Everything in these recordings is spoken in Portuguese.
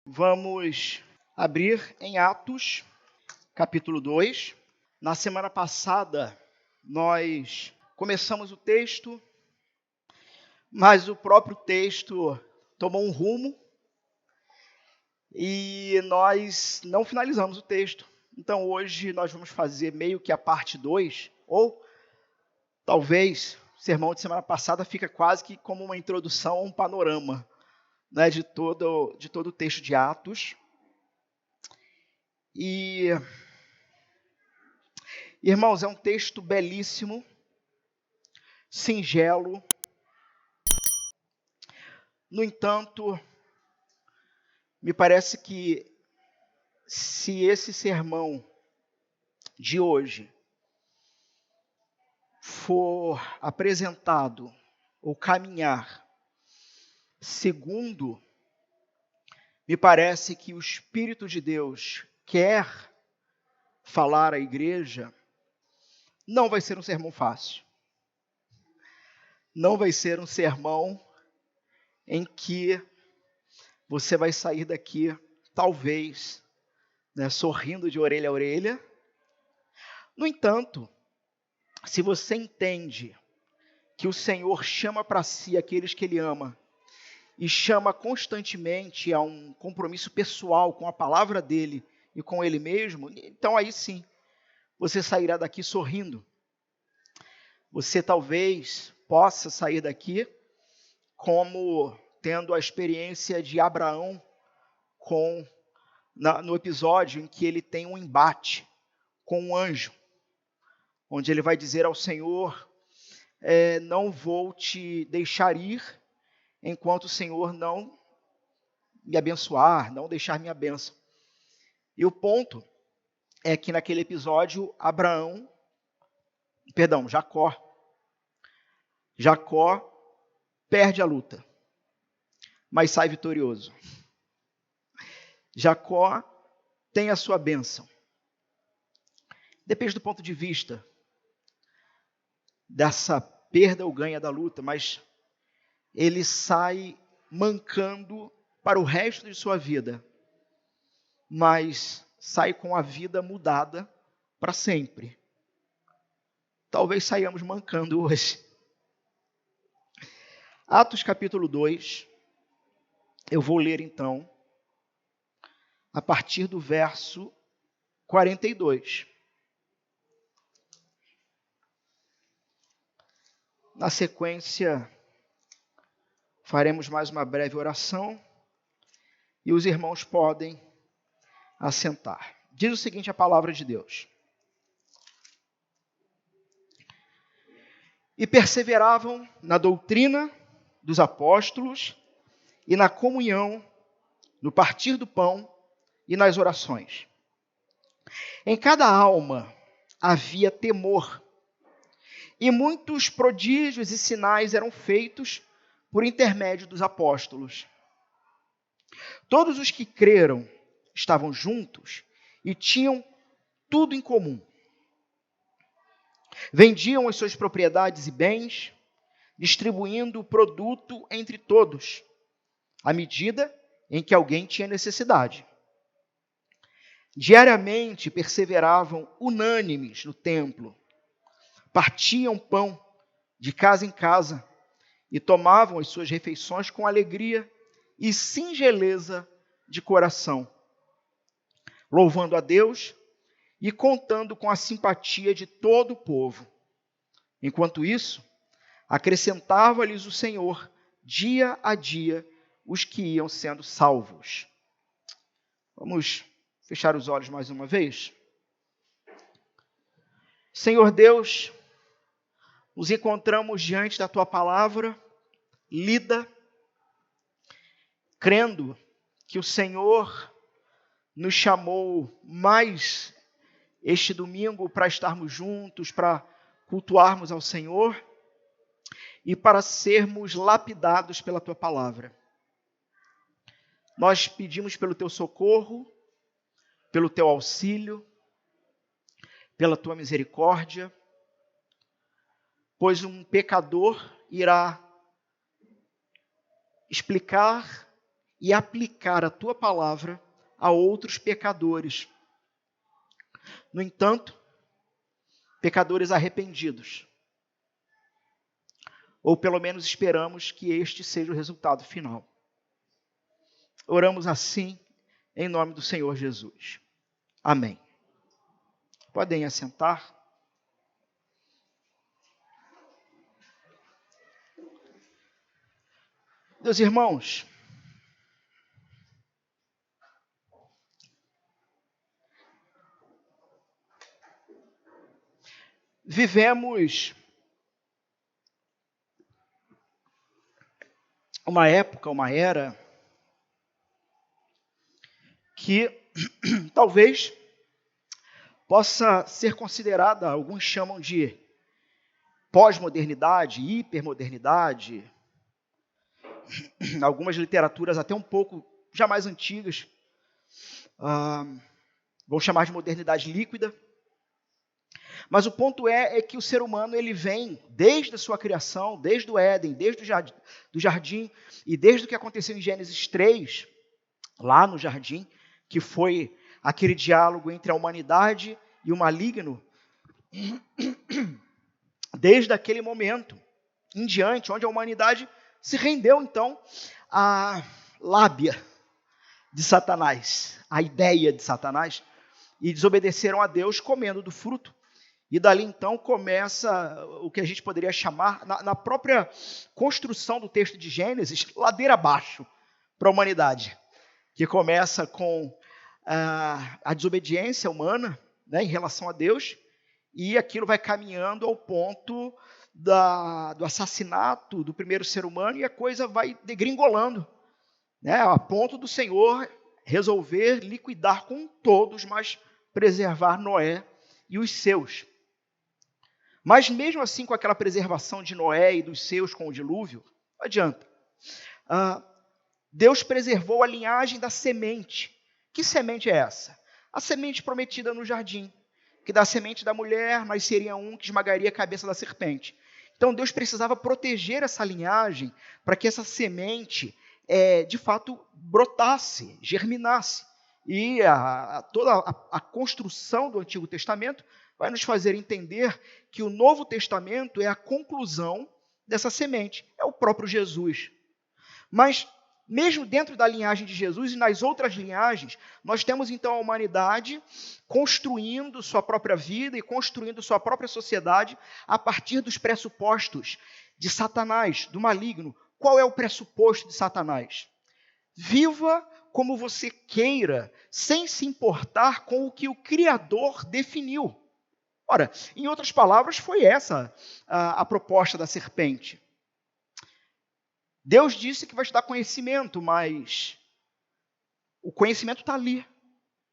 Vamos abrir em Atos, capítulo 2. Na semana passada, nós começamos o texto, mas o próprio texto tomou um rumo e nós não finalizamos o texto. Então, hoje nós vamos fazer meio que a parte 2, ou talvez o sermão de semana passada fica quase que como uma introdução a um panorama, né, de todo o texto de Atos. E, irmãos, é um texto belíssimo, singelo. No entanto, me parece que se esse sermão de hoje for apresentado ou caminhar segundo, me parece que o Espírito de Deus quer falar à igreja, não vai ser um sermão fácil. Não vai ser um sermão em que você vai sair daqui, talvez, sorrindo de orelha a orelha. No entanto, se você entende que o Senhor chama para si aqueles que Ele ama e chama constantemente a um compromisso pessoal com a palavra dEle e com Ele mesmo, então aí sim, você sairá daqui sorrindo. Você talvez possa sair daqui como tendo a experiência de Abraão no episódio em que ele tem um embate com um anjo, onde ele vai dizer ao Senhor, não vou te deixar ir enquanto o Senhor não me abençoar, não deixar minha bênção. E o ponto é que naquele episódio, Jacó perde a luta, mas sai vitorioso. Jacó tem a sua bênção. Depende do ponto de vista dessa perda ou ganha da luta, mas ele sai mancando para o resto de sua vida, mas sai com a vida mudada para sempre. Talvez saiamos mancando hoje. Atos capítulo 2, eu vou ler então, a partir do verso 42. Na sequência, faremos mais uma breve oração e os irmãos podem assentar. Diz o seguinte a palavra de Deus. E perseveravam na doutrina dos apóstolos e na comunhão, no partir do pão e nas orações. Em cada alma havia temor, e muitos prodígios e sinais eram feitos por intermédio dos apóstolos. Todos os que creram estavam juntos e tinham tudo em comum. Vendiam as suas propriedades e bens, distribuindo o produto entre todos, à medida em que alguém tinha necessidade. Diariamente perseveravam unânimes no templo, partiam pão de casa em casa e tomavam as suas refeições com alegria e singeleza de coração, louvando a Deus e contando com a simpatia de todo o povo. Enquanto isso, acrescentava-lhes o Senhor, dia a dia, os que iam sendo salvos. Vamos fechar os olhos mais uma vez? Senhor Deus, nos encontramos diante da Tua palavra, lida, crendo que o Senhor nos chamou mais este domingo para estarmos juntos, para cultuarmos ao Senhor e para sermos lapidados pela Tua palavra. Nós pedimos pelo Teu socorro, pelo Teu auxílio, pela Tua misericórdia, pois um pecador irá explicar e aplicar a tua palavra a outros pecadores. No entanto, pecadores arrependidos. Ou pelo menos esperamos que este seja o resultado final. Oramos assim, em nome do Senhor Jesus. Amém. Podem assentar. Meus irmãos, vivemos uma época, uma era, que talvez possa ser considerada, alguns chamam de pós-modernidade, hipermodernidade, algumas literaturas até um pouco já mais antigas, vão chamar de modernidade líquida. Mas o ponto é que o ser humano ele vem desde a sua criação, desde o Éden, desde o jardim, e desde o que aconteceu em Gênesis 3, lá no jardim, que foi aquele diálogo entre a humanidade e o maligno, desde aquele momento em diante, onde a humanidade se rendeu então à lábia de Satanás, à ideia de Satanás, e desobedeceram a Deus comendo do fruto. E dali então começa o que a gente poderia chamar, na própria construção do texto de Gênesis, ladeira abaixo para a humanidade, que começa com a desobediência humana, né, em relação a Deus, e aquilo vai caminhando ao ponto do assassinato do primeiro ser humano, e a coisa vai degringolando, né, a ponto do Senhor resolver liquidar com todos, mas preservar Noé e os seus. Mas mesmo assim, com aquela preservação de Noé e dos seus com o dilúvio, não adianta. Deus preservou a linhagem da semente. Que semente é essa? A semente prometida no jardim, que da semente da mulher nasceria um que esmagaria a cabeça da serpente. Então Deus precisava proteger essa linhagem para que essa semente, de fato, brotasse, germinasse. E toda a construção do Antigo Testamento vai nos fazer entender que o Novo Testamento é a conclusão dessa semente, é o próprio Jesus. Mas, mesmo dentro da linhagem de Jesus e nas outras linhagens, nós temos então a humanidade construindo sua própria vida e construindo sua própria sociedade a partir dos pressupostos de Satanás, do maligno. Qual é o pressuposto de Satanás? Viva como você queira, sem se importar com o que o Criador definiu. Ora, em outras palavras, foi essa a proposta da serpente. Deus disse que vai te dar conhecimento, mas o conhecimento está ali,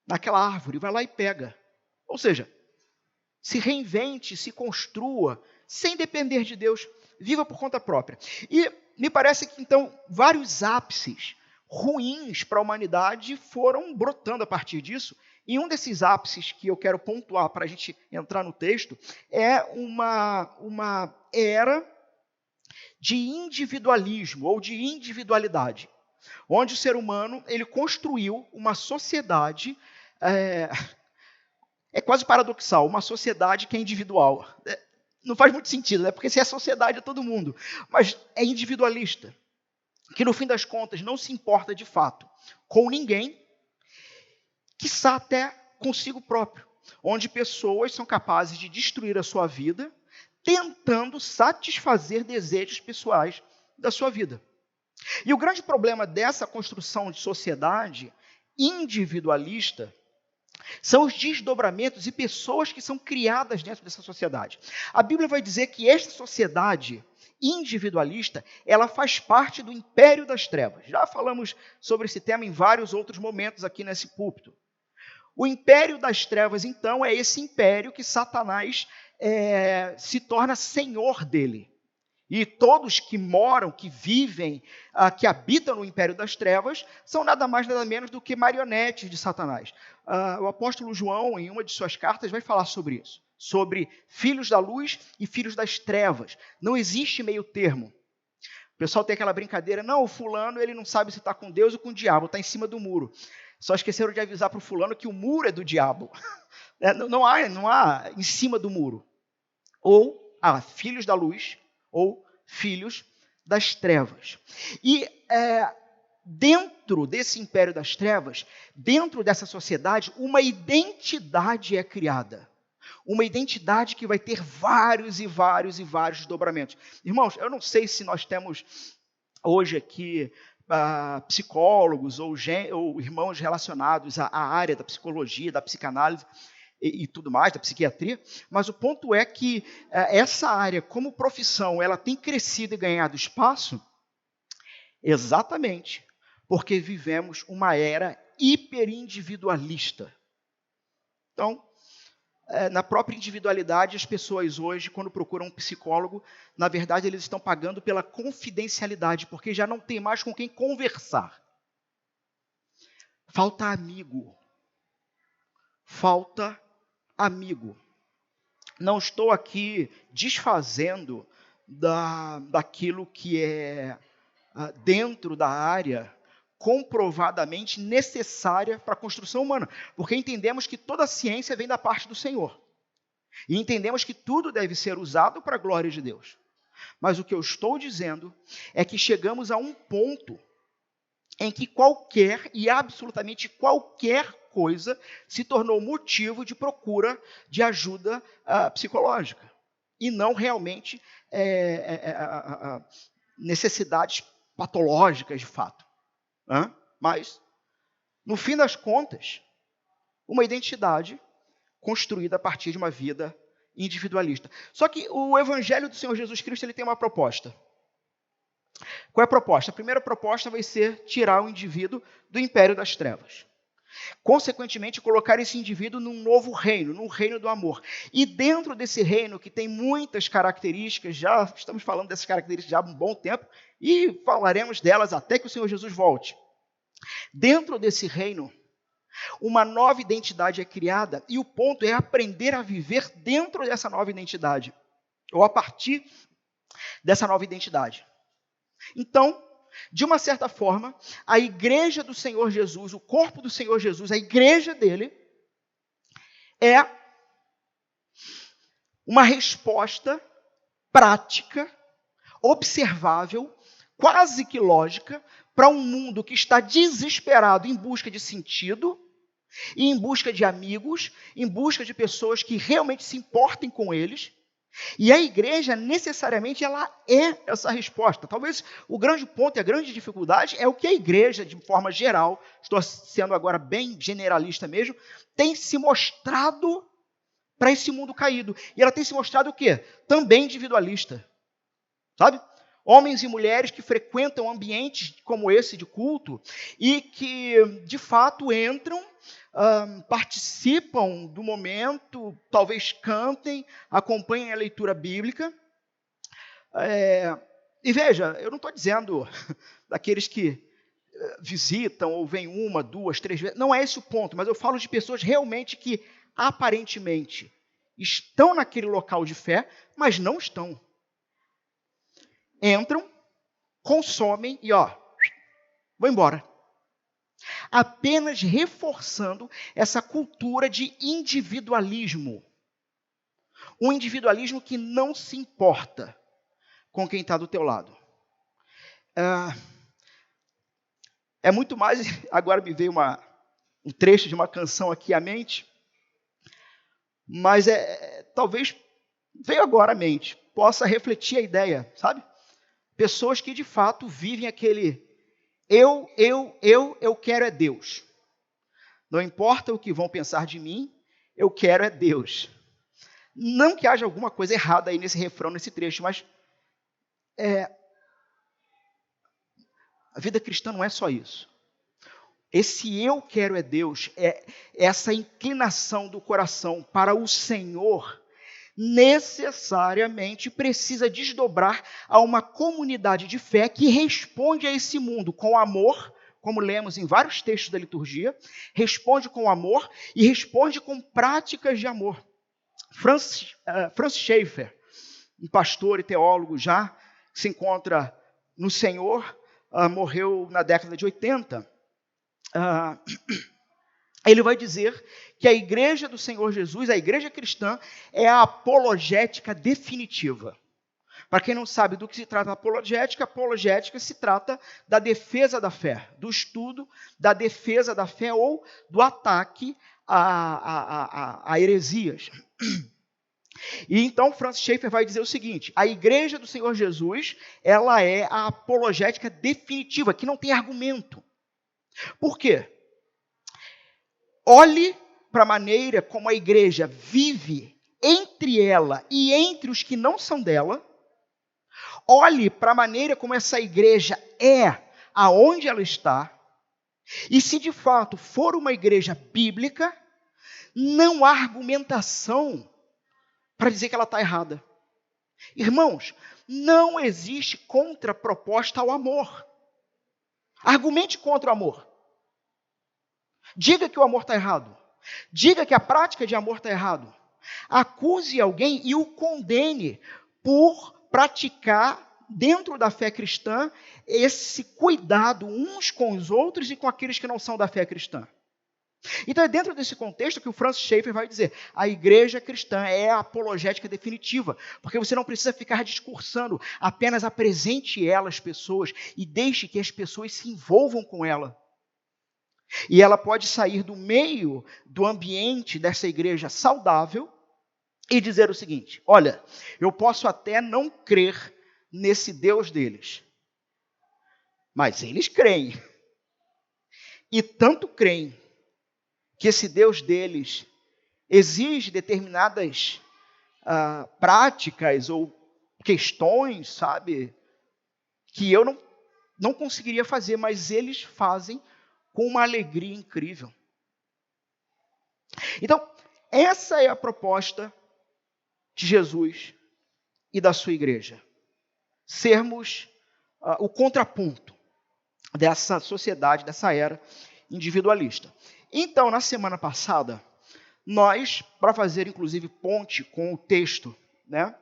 naquela árvore, vai lá e pega. Ou seja, se reinvente, se construa, sem depender de Deus, viva por conta própria. E me parece que, então, vários ápices ruins para a humanidade foram brotando a partir disso. E um desses ápices que eu quero pontuar para a gente entrar no texto é uma era de individualismo ou de individualidade, onde o ser humano ele construiu uma sociedade, é quase paradoxal, uma sociedade que é individual. Não faz muito sentido, né? Porque se é sociedade é todo mundo, mas é individualista, que no fim das contas não se importa de fato com ninguém, quiçá até consigo próprio, onde pessoas são capazes de destruir a sua vida, tentando satisfazer desejos pessoais da sua vida. E o grande problema dessa construção de sociedade individualista são os desdobramentos e pessoas que são criadas dentro dessa sociedade. A Bíblia vai dizer que esta sociedade individualista, ela faz parte do império das trevas. Já falamos sobre esse tema em vários outros momentos aqui nesse púlpito. O império das trevas, então, é esse império que Satanás se torna senhor dele. E todos que moram, que vivem, que habitam no império das trevas, são nada mais, nada menos do que marionetes de Satanás. O apóstolo João, em uma de suas cartas, vai falar sobre isso. Sobre filhos da luz e filhos das trevas. Não existe meio termo. O pessoal tem aquela brincadeira, não, o fulano ele não sabe se está com Deus ou com o diabo, está em cima do muro. Só esqueceram de avisar para o fulano que o muro é do diabo. Não há em cima do muro. Ou filhos da luz, ou filhos das trevas. E dentro desse império das trevas, dentro dessa sociedade, uma identidade é criada. Uma identidade que vai ter vários e vários e vários desdobramentos. Irmãos, eu não sei se nós temos hoje aqui psicólogos ou irmãos relacionados à área da psicologia, da psicanálise e tudo mais, da psiquiatria, mas o ponto é que essa área, como profissão, ela tem crescido e ganhado espaço exatamente porque vivemos uma era hiperindividualista. Então, na própria individualidade, as pessoas hoje, quando procuram um psicólogo, na verdade, eles estão pagando pela confidencialidade, porque já não tem mais com quem conversar. Falta amigo. Falta amigo. Não estou aqui desfazendo daquilo que é dentro da área comprovadamente necessária para a construção humana, porque entendemos que toda a ciência vem da parte do Senhor, e entendemos que tudo deve ser usado para a glória de Deus. Mas o que eu estou dizendo é que chegamos a um ponto em que qualquer e absolutamente qualquer coisa se tornou motivo de procura de ajuda psicológica, e não realmente necessidades patológicas de fato. Mas, no fim das contas, uma identidade construída a partir de uma vida individualista. Só que o Evangelho do Senhor Jesus Cristo ele tem uma proposta. Qual é a proposta? A primeira proposta vai ser tirar o indivíduo do império das trevas. Consequentemente, colocar esse indivíduo num novo reino, num reino do amor. E dentro desse reino, que tem muitas características, já estamos falando dessas características já há um bom tempo, e falaremos delas até que o Senhor Jesus volte. Dentro desse reino, uma nova identidade é criada, e o ponto é aprender a viver dentro dessa nova identidade, ou a partir dessa nova identidade. Então, de uma certa forma, a igreja do Senhor Jesus, o corpo do Senhor Jesus, a igreja dele, é uma resposta prática, observável, quase que lógica, para um mundo que está desesperado em busca de sentido, e em busca de amigos, em busca de pessoas que realmente se importem com eles. E a igreja, necessariamente, ela é essa resposta. Talvez o grande ponto e a grande dificuldade é o que a igreja, de forma geral, estou sendo agora bem generalista mesmo, tem se mostrado para esse mundo caído. E ela tem se mostrado o quê? Também individualista. Sabe? Homens e mulheres que frequentam ambientes como esse de culto e que, de fato, entram, participam do momento, talvez cantem, acompanhem a leitura bíblica. E veja, eu não estou dizendo daqueles que visitam ou vêm 1, 2, 3 vezes, não é esse o ponto, mas eu falo de pessoas realmente que, aparentemente, estão naquele local de fé, mas não estão. Entram, consomem e vou embora. Apenas reforçando essa cultura de individualismo. Um individualismo que não se importa com quem está do teu lado. É muito mais, agora me veio um trecho de uma canção aqui à mente, mas talvez veio agora à mente, possa refletir a ideia, sabe? Pessoas que de fato vivem aquele eu quero é Deus. Não importa o que vão pensar de mim, eu quero é Deus. Não que haja alguma coisa errada aí nesse refrão, nesse trecho, mas a vida cristã não é só isso. Esse eu quero é Deus, essa inclinação do coração para o Senhor, necessariamente precisa desdobrar a uma comunidade de fé que responde a esse mundo com amor, como lemos em vários textos da liturgia, responde com amor e responde com práticas de amor. Francis Schaeffer, um pastor e teólogo já, se encontra no Senhor, morreu na década de 80, ele vai dizer que a igreja do Senhor Jesus, a igreja cristã, é a apologética definitiva. Para quem não sabe do que se trata a apologética se trata da defesa da fé, do estudo da defesa da fé ou do ataque a heresias. E então Francis Schaeffer vai dizer o seguinte: a igreja do Senhor Jesus, ela é a apologética definitiva, que não tem argumento. Por quê? Olhe para a maneira como a igreja vive entre ela e entre os que não são dela. Olhe para a maneira como essa igreja é, aonde ela está. E se de fato for uma igreja bíblica, não há argumentação para dizer que ela está errada. Irmãos, não existe contraproposta ao amor. Argumente contra o amor. Diga que o amor está errado. Diga que a prática de amor está errado. Acuse alguém e o condene por praticar dentro da fé cristã esse cuidado uns com os outros e com aqueles que não são da fé cristã. Então é dentro desse contexto que o Francis Schaeffer vai dizer: a igreja cristã é a apologética definitiva, porque você não precisa ficar discursando, apenas apresente ela às pessoas e deixe que as pessoas se envolvam com ela. E ela pode sair do meio do ambiente dessa igreja saudável e dizer o seguinte: olha, eu posso até não crer nesse Deus deles, mas eles creem. E tanto creem que esse Deus deles exige determinadas práticas ou questões, sabe, que eu não conseguiria fazer, mas eles fazem com uma alegria incrível. Então, essa é a proposta de Jesus e da sua igreja. Sermos o contraponto dessa sociedade, dessa era individualista. Então, na semana passada, nós, para fazer inclusive ponte com o texto, né,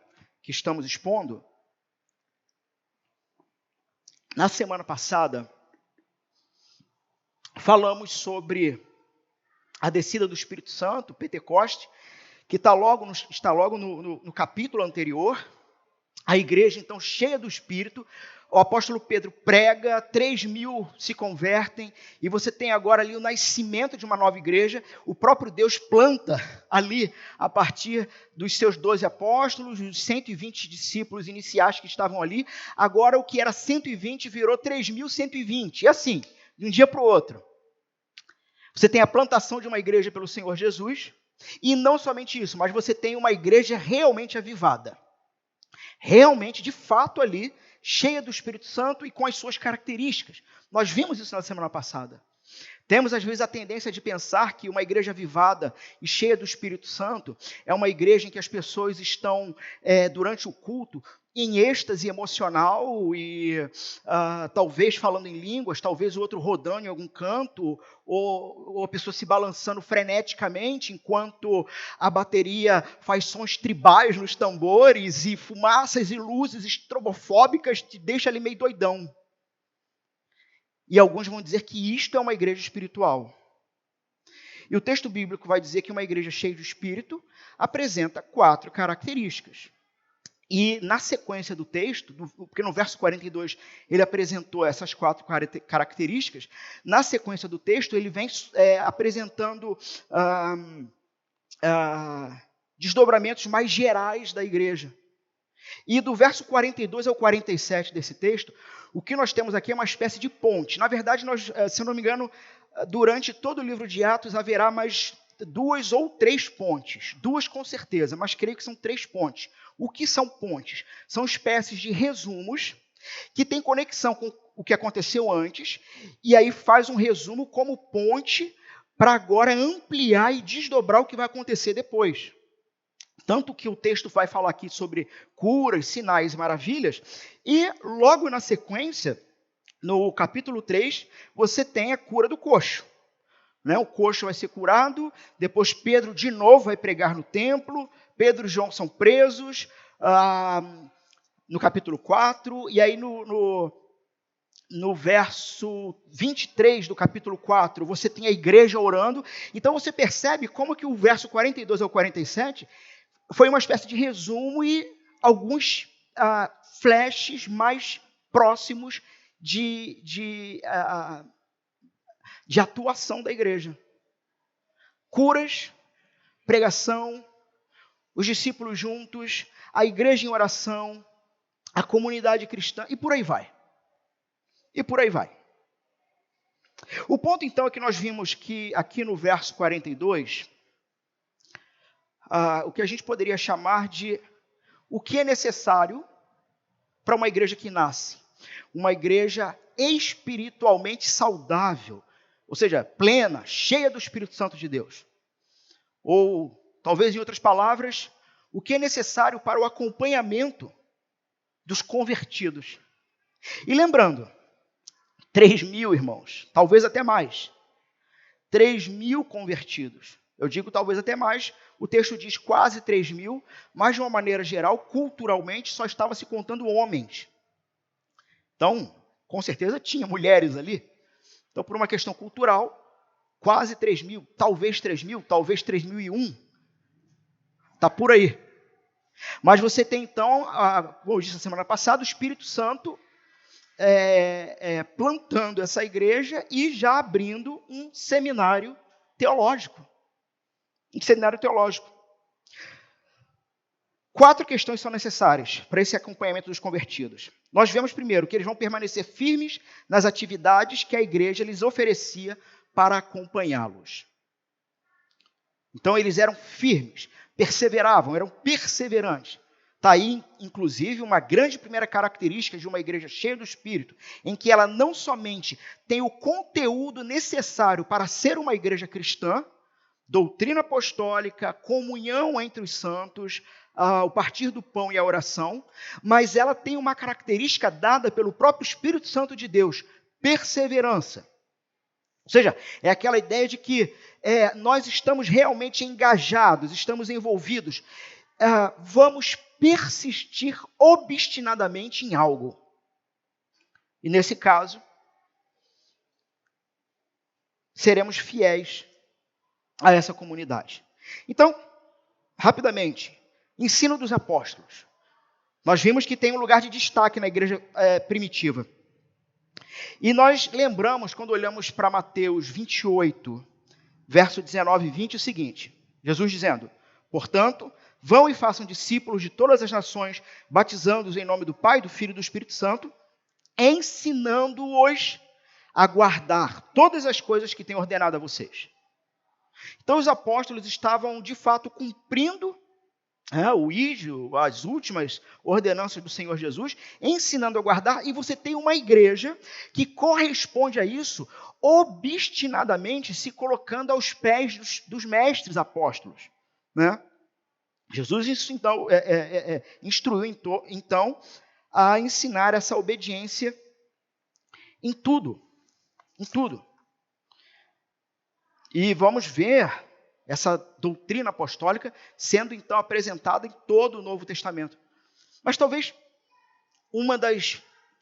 que estamos expondo, na semana passada, falamos sobre a descida do Espírito Santo, Pentecoste, que está logo no capítulo anterior. A igreja, então, cheia do Espírito. O apóstolo Pedro prega, 3.000 se convertem, e você tem agora ali o nascimento de uma nova igreja. O próprio Deus planta ali, a partir dos seus 12 apóstolos, os 120 discípulos iniciais que estavam ali. Agora o que era 120 virou 3.120, e assim, de um dia para o outro. Você tem a plantação de uma igreja pelo Senhor Jesus, e não somente isso, mas você tem uma igreja realmente avivada. Realmente, de fato ali, cheia do Espírito Santo e com as suas características. Nós vimos isso na semana passada. Temos, às vezes, a tendência de pensar que uma igreja avivada e cheia do Espírito Santo é uma igreja em que as pessoas estão, durante o culto, em êxtase emocional e talvez falando em línguas, talvez o outro rodando em algum canto, ou a pessoa se balançando freneticamente enquanto a bateria faz sons tribais nos tambores e fumaças e luzes estrobofóbicas te deixa ali meio doidão. E alguns vão dizer que isto é uma igreja espiritual. E o texto bíblico vai dizer que uma igreja cheia do Espírito apresenta 4 características. E na sequência do texto, porque no verso 42 ele apresentou essas 4 características, na sequência do texto ele vem apresentando desdobramentos mais gerais da igreja. E do verso 42 ao 47 desse texto, o que nós temos aqui é uma espécie de ponte. Na verdade, nós, se eu não me engano, durante todo o livro de Atos haverá mais 2 ou 3 pontes. 2 com certeza, mas creio que são 3 pontes. O que são pontes? São espécies de resumos que têm conexão com o que aconteceu antes, e aí faz um resumo como ponte para agora ampliar e desdobrar o que vai acontecer depois. Tanto que o texto vai falar aqui sobre curas, sinais e maravilhas, e logo na sequência, no capítulo 3, você tem a cura do coxo. Né? O coxo vai ser curado, depois Pedro de novo vai pregar no templo, Pedro e João são presos, no capítulo 4, e aí no no verso 23 do capítulo 4, você tem a igreja orando. Então você percebe como que o verso 42 ao 47 foi uma espécie de resumo e alguns flashes mais próximos de atuação da igreja. Curas, pregação, os discípulos juntos, a igreja em oração, a comunidade cristã, e por aí vai. E por aí vai. O ponto, então, é que nós vimos que aqui no verso 42, o que a gente poderia chamar de o que é necessário para uma igreja que nasce. Uma igreja espiritualmente saudável, ou seja, plena, cheia do Espírito Santo de Deus. Ou, talvez em outras palavras, o que é necessário para o acompanhamento dos convertidos. E lembrando, 3.000 irmãos, talvez até mais. 3.000 convertidos. Eu digo talvez até mais, o texto diz quase 3.000, mas de uma maneira geral, culturalmente, só estava se contando homens. Então, com certeza tinha mulheres ali. Então, por uma questão cultural, quase 3.000, talvez 3.001. Está por aí. Mas você tem então, como eu disse na semana passada, o Espírito Santo plantando essa igreja e já abrindo um seminário teológico. 4 questões são necessárias para esse acompanhamento dos convertidos. Nós vemos primeiro que eles vão permanecer firmes nas atividades que a igreja lhes oferecia para acompanhá-los. Então eles eram firmes, perseveravam, eram perseverantes. Está aí, inclusive, uma grande primeira característica de uma igreja cheia do Espírito, em que ela não somente tem o conteúdo necessário para ser uma igreja cristã, doutrina apostólica, comunhão entre os santos, o partir do pão e a oração, mas ela tem uma característica dada pelo próprio Espírito Santo de Deus, perseverança. Ou seja, é aquela ideia de que nós estamos realmente engajados, estamos envolvidos, vamos persistir obstinadamente em algo. E nesse caso, seremos fiéis a essa comunidade. Então, rapidamente, ensino dos apóstolos. Nós vimos que tem um lugar de destaque na igreja primitiva. E nós lembramos, quando olhamos para Mateus 28, verso 19 e 20, o seguinte: Jesus dizendo: portanto, vão e façam discípulos de todas as nações, batizando-os em nome do Pai, do Filho e do Espírito Santo, ensinando-os a guardar todas as coisas que tenho ordenado a vocês. Então os apóstolos estavam de fato cumprindo o ídio, as últimas ordenanças do Senhor Jesus, ensinando a guardar, e você tem uma igreja que corresponde a isso, obstinadamente se colocando aos pés dos mestres apóstolos, né? Jesus instruiu então a ensinar essa obediência em tudo. E vamos ver essa doutrina apostólica sendo então apresentada em todo o Novo Testamento. Mas talvez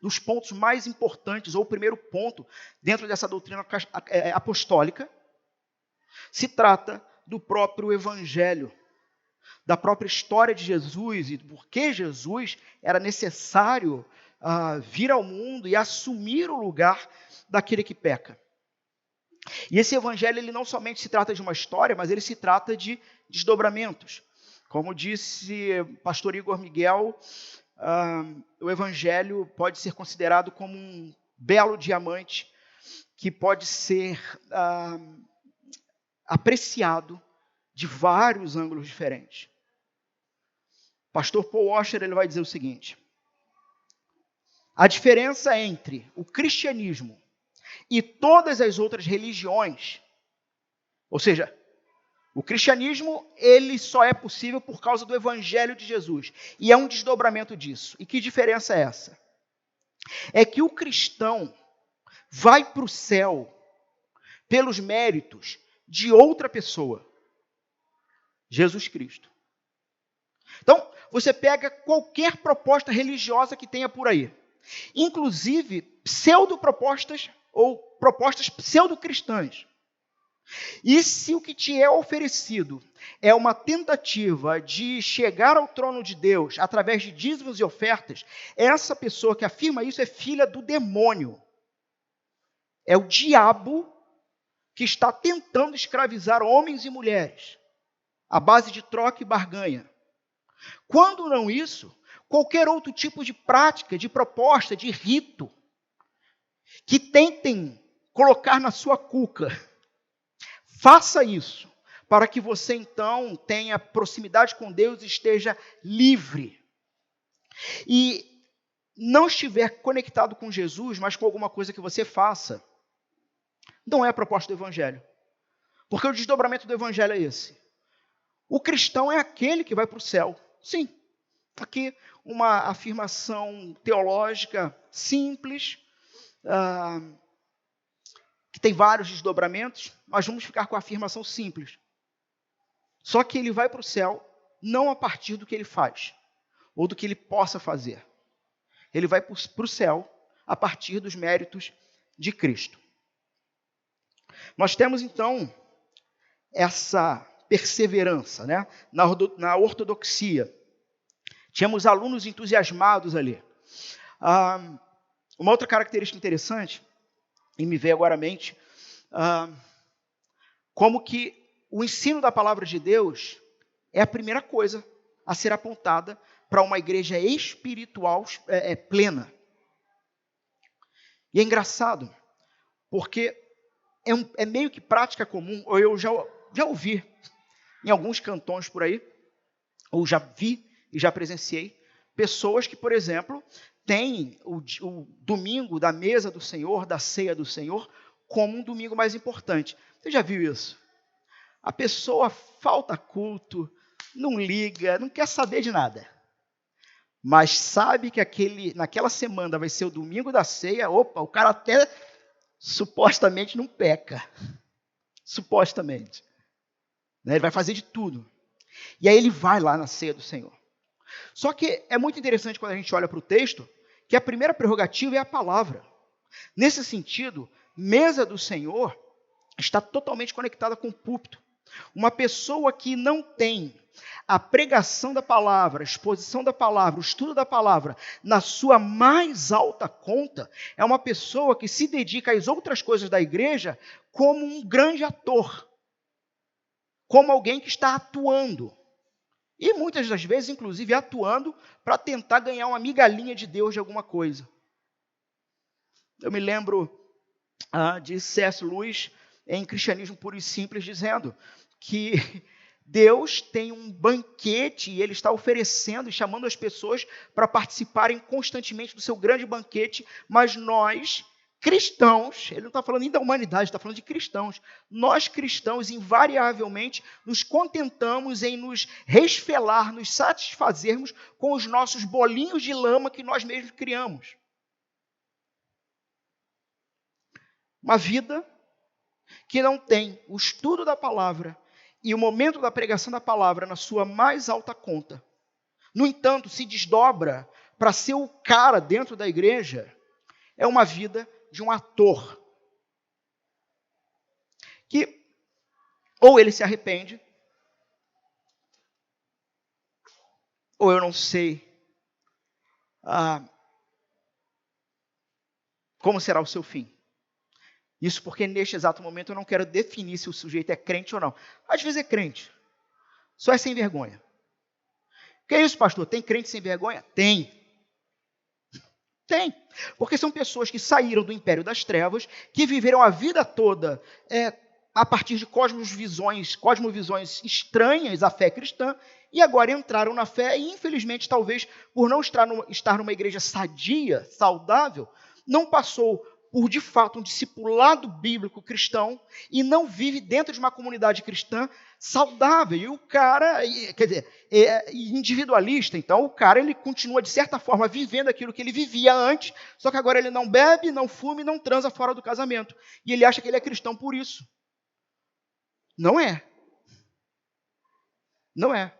dos pontos mais importantes, ou o primeiro ponto dentro dessa doutrina apostólica, se trata do próprio Evangelho, da própria história de Jesus e por que Jesus era necessário vir ao mundo e assumir o lugar daquele que peca. E esse evangelho, ele não somente se trata de uma história, mas ele se trata de desdobramentos. Como disse o pastor Igor Miguel, o evangelho pode ser considerado como um belo diamante que pode ser apreciado de vários ângulos diferentes. O pastor Paul Washer, ele vai dizer o seguinte: a diferença entre o cristianismo e todas as outras religiões, ou seja, o cristianismo, ele só é possível por causa do evangelho de Jesus, e é um desdobramento disso. E que diferença é essa? É que o cristão vai para o céu pelos méritos de outra pessoa, Jesus Cristo. Então, você pega qualquer proposta religiosa que tenha por aí. inclusive pseudo-propostas ou propostas pseudo-cristãs. E se o que te é oferecido é uma tentativa de chegar ao trono de Deus através de dízimos e ofertas, essa pessoa que afirma isso é filha do demônio. É o diabo que está tentando escravizar homens e mulheres à base de troca e barganha. Quando não isso, qualquer outro tipo de prática, de proposta, de rito, que tentem colocar na sua cuca, faça isso, para que você então tenha proximidade com Deus e esteja livre. E não estiver conectado com Jesus, mas com alguma coisa que você faça, não é a proposta do Evangelho. Porque o desdobramento do Evangelho é esse. O cristão é aquele que vai para o céu. Sim, aqui uma afirmação teológica simples, que tem vários desdobramentos, mas vamos ficar com a afirmação simples. Só que ele vai para o céu não a partir do que ele faz, ou do que ele possa fazer. Ele vai para o céu a partir dos méritos de Cristo. Nós temos então essa perseverança, né? Na ortodoxia. Tínhamos alunos entusiasmados ali. Uma outra característica interessante, e me veio agora à mente, como que o ensino da palavra de Deus é a primeira coisa a ser apontada para uma igreja espiritual plena. E é engraçado, porque é meio que prática comum, ou eu já ouvi em alguns cantões por aí, ou já vi e já presenciei, pessoas que, por exemplo, têm o domingo da mesa do Senhor, da ceia do Senhor, como um domingo mais importante. Você já viu isso? A pessoa falta culto, não liga, não quer saber de nada. Mas sabe que naquela semana vai ser o domingo da ceia, o cara até supostamente não peca. Supostamente. Ele vai fazer de tudo. E aí ele vai lá na ceia do Senhor. Só que é muito interessante quando a gente olha para o texto, que a primeira prerrogativa é a palavra. Nesse sentido, mesa do Senhor está totalmente conectada com o púlpito. Uma pessoa que não tem a pregação da palavra, a exposição da palavra, o estudo da palavra na sua mais alta conta, é uma pessoa que se dedica às outras coisas da igreja como um grande ator, como alguém que está atuando. E muitas das vezes, inclusive, atuando para tentar ganhar uma migalhinha de Deus de alguma coisa. Eu me lembro de C.S. Lewis, em Cristianismo Puro e Simples, dizendo que Deus tem um banquete e Ele está oferecendo e chamando as pessoas para participarem constantemente do seu grande banquete, mas nós, cristãos, ele não está falando nem da humanidade, está falando de cristãos. Nós, cristãos, invariavelmente nos contentamos em nos resfelar, nos satisfazermos com os nossos bolinhos de lama que nós mesmos criamos. Uma vida que não tem o estudo da palavra e o momento da pregação da palavra na sua mais alta conta. No entanto, se desdobra para ser o cara dentro da igreja, é uma vida de um ator, que ou ele se arrepende, ou eu não sei como será o seu fim. Isso porque neste exato momento eu não quero definir se o sujeito é crente ou não. Às vezes é crente, só é sem vergonha. Que é isso, pastor? Tem crente sem vergonha? Tem. Tem, porque são pessoas que saíram do império das trevas, que viveram a vida toda a partir de cosmovisões estranhas à fé cristã, e agora entraram na fé e, infelizmente, talvez por não estar numa igreja sadia, saudável, não passou por, de fato, um discipulado bíblico cristão e não vive dentro de uma comunidade cristã saudável. E o cara, quer dizer, é individualista, então o cara ele continua, de certa forma, vivendo aquilo que ele vivia antes, só que agora ele não bebe, não fuma e não transa fora do casamento. E ele acha que ele é cristão por isso. Não é. Não é.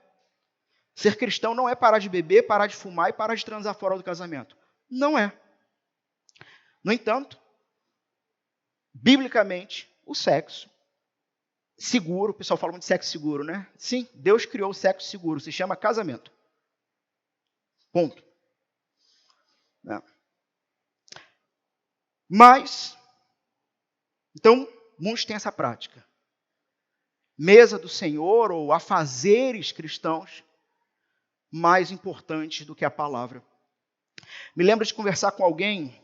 Ser cristão não é parar de beber, parar de fumar e parar de transar fora do casamento. Não é. No entanto, biblicamente, o sexo seguro, o pessoal fala muito de sexo seguro, né? Sim, Deus criou o sexo seguro, se chama casamento. Ponto. Né? Mas, então, muitos têm essa prática. Mesa do Senhor ou afazeres cristãos mais importantes do que a palavra. Me lembro de conversar com alguém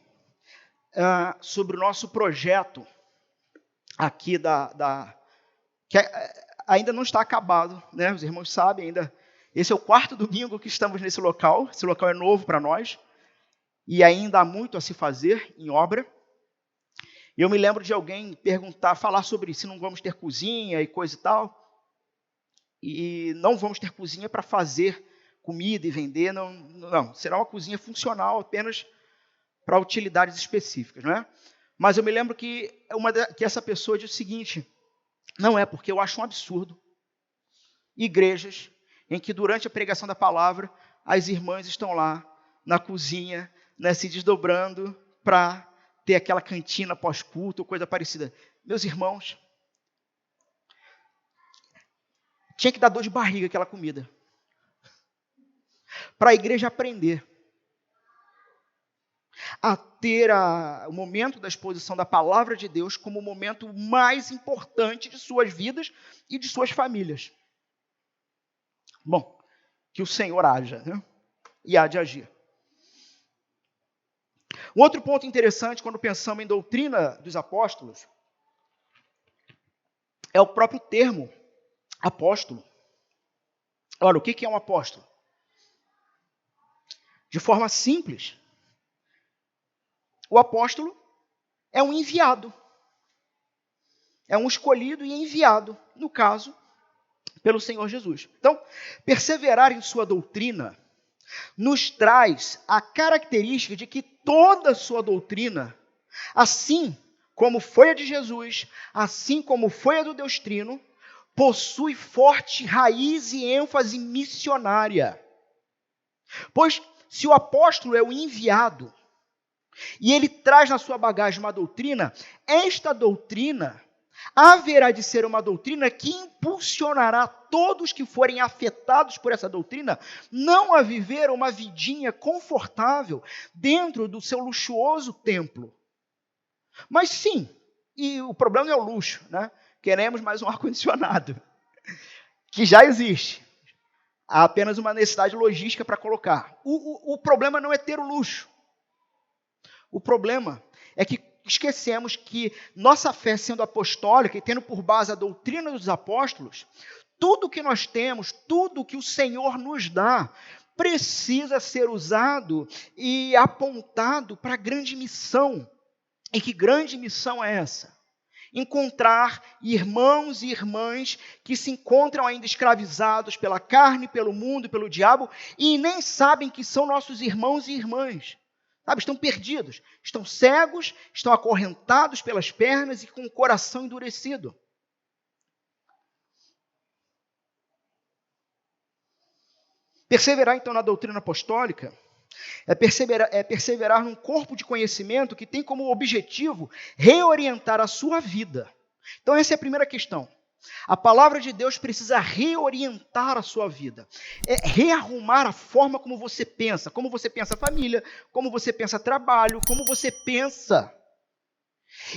sobre o nosso projeto aqui que ainda não está acabado, né? Os irmãos sabem ainda. Esse é o 4º domingo que estamos nesse local. Esse local é novo para nós e ainda há muito a se fazer em obra. E eu me lembro de alguém falar sobre se não vamos ter cozinha e coisa e tal. E não vamos ter cozinha para fazer comida e vender, não. Será uma cozinha funcional apenas para utilidades específicas, não é? Mas eu me lembro que essa pessoa disse o seguinte: não é porque eu acho um absurdo igrejas em que durante a pregação da palavra as irmãs estão lá na cozinha, né, se desdobrando para ter aquela cantina pós-culto ou coisa parecida. Meus irmãos, tinha que dar dor de barriga aquela comida. Para a igreja aprender a ter o momento da exposição da palavra de Deus como o momento mais importante de suas vidas e de suas famílias. Bom, que o Senhor haja, né? E há de agir. Um outro ponto interessante quando pensamos em doutrina dos apóstolos é o próprio termo apóstolo. Ora, o que é um apóstolo? De forma simples, o apóstolo é um enviado. É um escolhido e enviado, no caso, pelo Senhor Jesus. Então, perseverar em sua doutrina nos traz a característica de que toda a sua doutrina, assim como foi a de Jesus, assim como foi a do Deus Trino, possui forte raiz e ênfase missionária. Pois, se o apóstolo é o enviado, e ele traz na sua bagagem uma doutrina, esta doutrina haverá de ser uma doutrina que impulsionará todos que forem afetados por essa doutrina, não a viver uma vidinha confortável dentro do seu luxuoso templo. Mas sim, e o problema é o luxo, né? Queremos mais um ar-condicionado, que já existe. Há apenas uma necessidade logística para colocar. O problema não é ter o luxo. O problema é que esquecemos que nossa fé sendo apostólica e tendo por base a doutrina dos apóstolos, tudo que nós temos, tudo que o Senhor nos dá, precisa ser usado e apontado para a grande missão. E que grande missão é essa? Encontrar irmãos e irmãs que se encontram ainda escravizados pela carne, pelo mundo, pelo diabo, e nem sabem que são nossos irmãos e irmãs. Sabe, estão perdidos, estão cegos, estão acorrentados pelas pernas e com o coração endurecido. Perseverar, então, na doutrina apostólica é perseverar num corpo de conhecimento que tem como objetivo reorientar a sua vida. Então, essa é a primeira questão. A palavra de Deus precisa reorientar a sua vida, rearrumar a forma como você pensa família, como você pensa trabalho, como você pensa.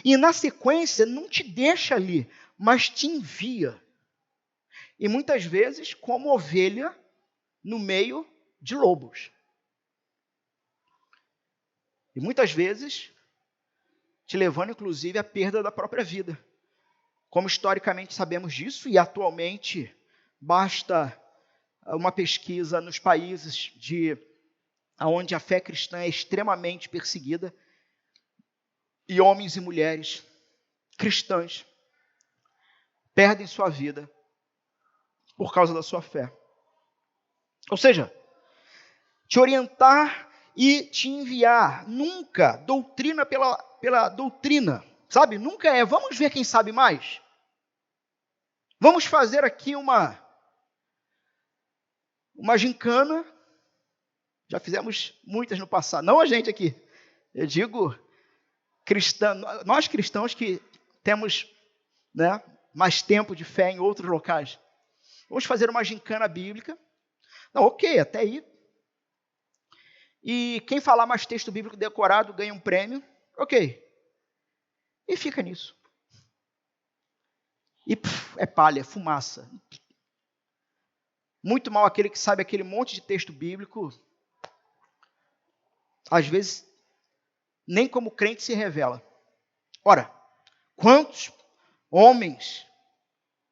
E na sequência, não te deixa ali, mas te envia. E muitas vezes como ovelha no meio de lobos. E muitas vezes te levando, inclusive, à perda da própria vida. Como historicamente sabemos disso, e atualmente basta uma pesquisa nos países onde a fé cristã é extremamente perseguida, e homens e mulheres cristãs perdem sua vida por causa da sua fé. Ou seja, te orientar e te enviar, nunca doutrina pela doutrina, sabe? Nunca vamos ver quem sabe mais. Vamos fazer aqui uma gincana. Já fizemos muitas no passado. Não a gente aqui. Eu digo nós cristãos que temos, né, mais tempo de fé em outros locais, vamos fazer uma gincana bíblica. Não, ok, até aí. E quem falar mais texto bíblico decorado ganha um prêmio. Ok. E fica nisso. E é palha, fumaça. Muito mal aquele que sabe aquele monte de texto bíblico. Às vezes, nem como crente se revela. Ora, quantos homens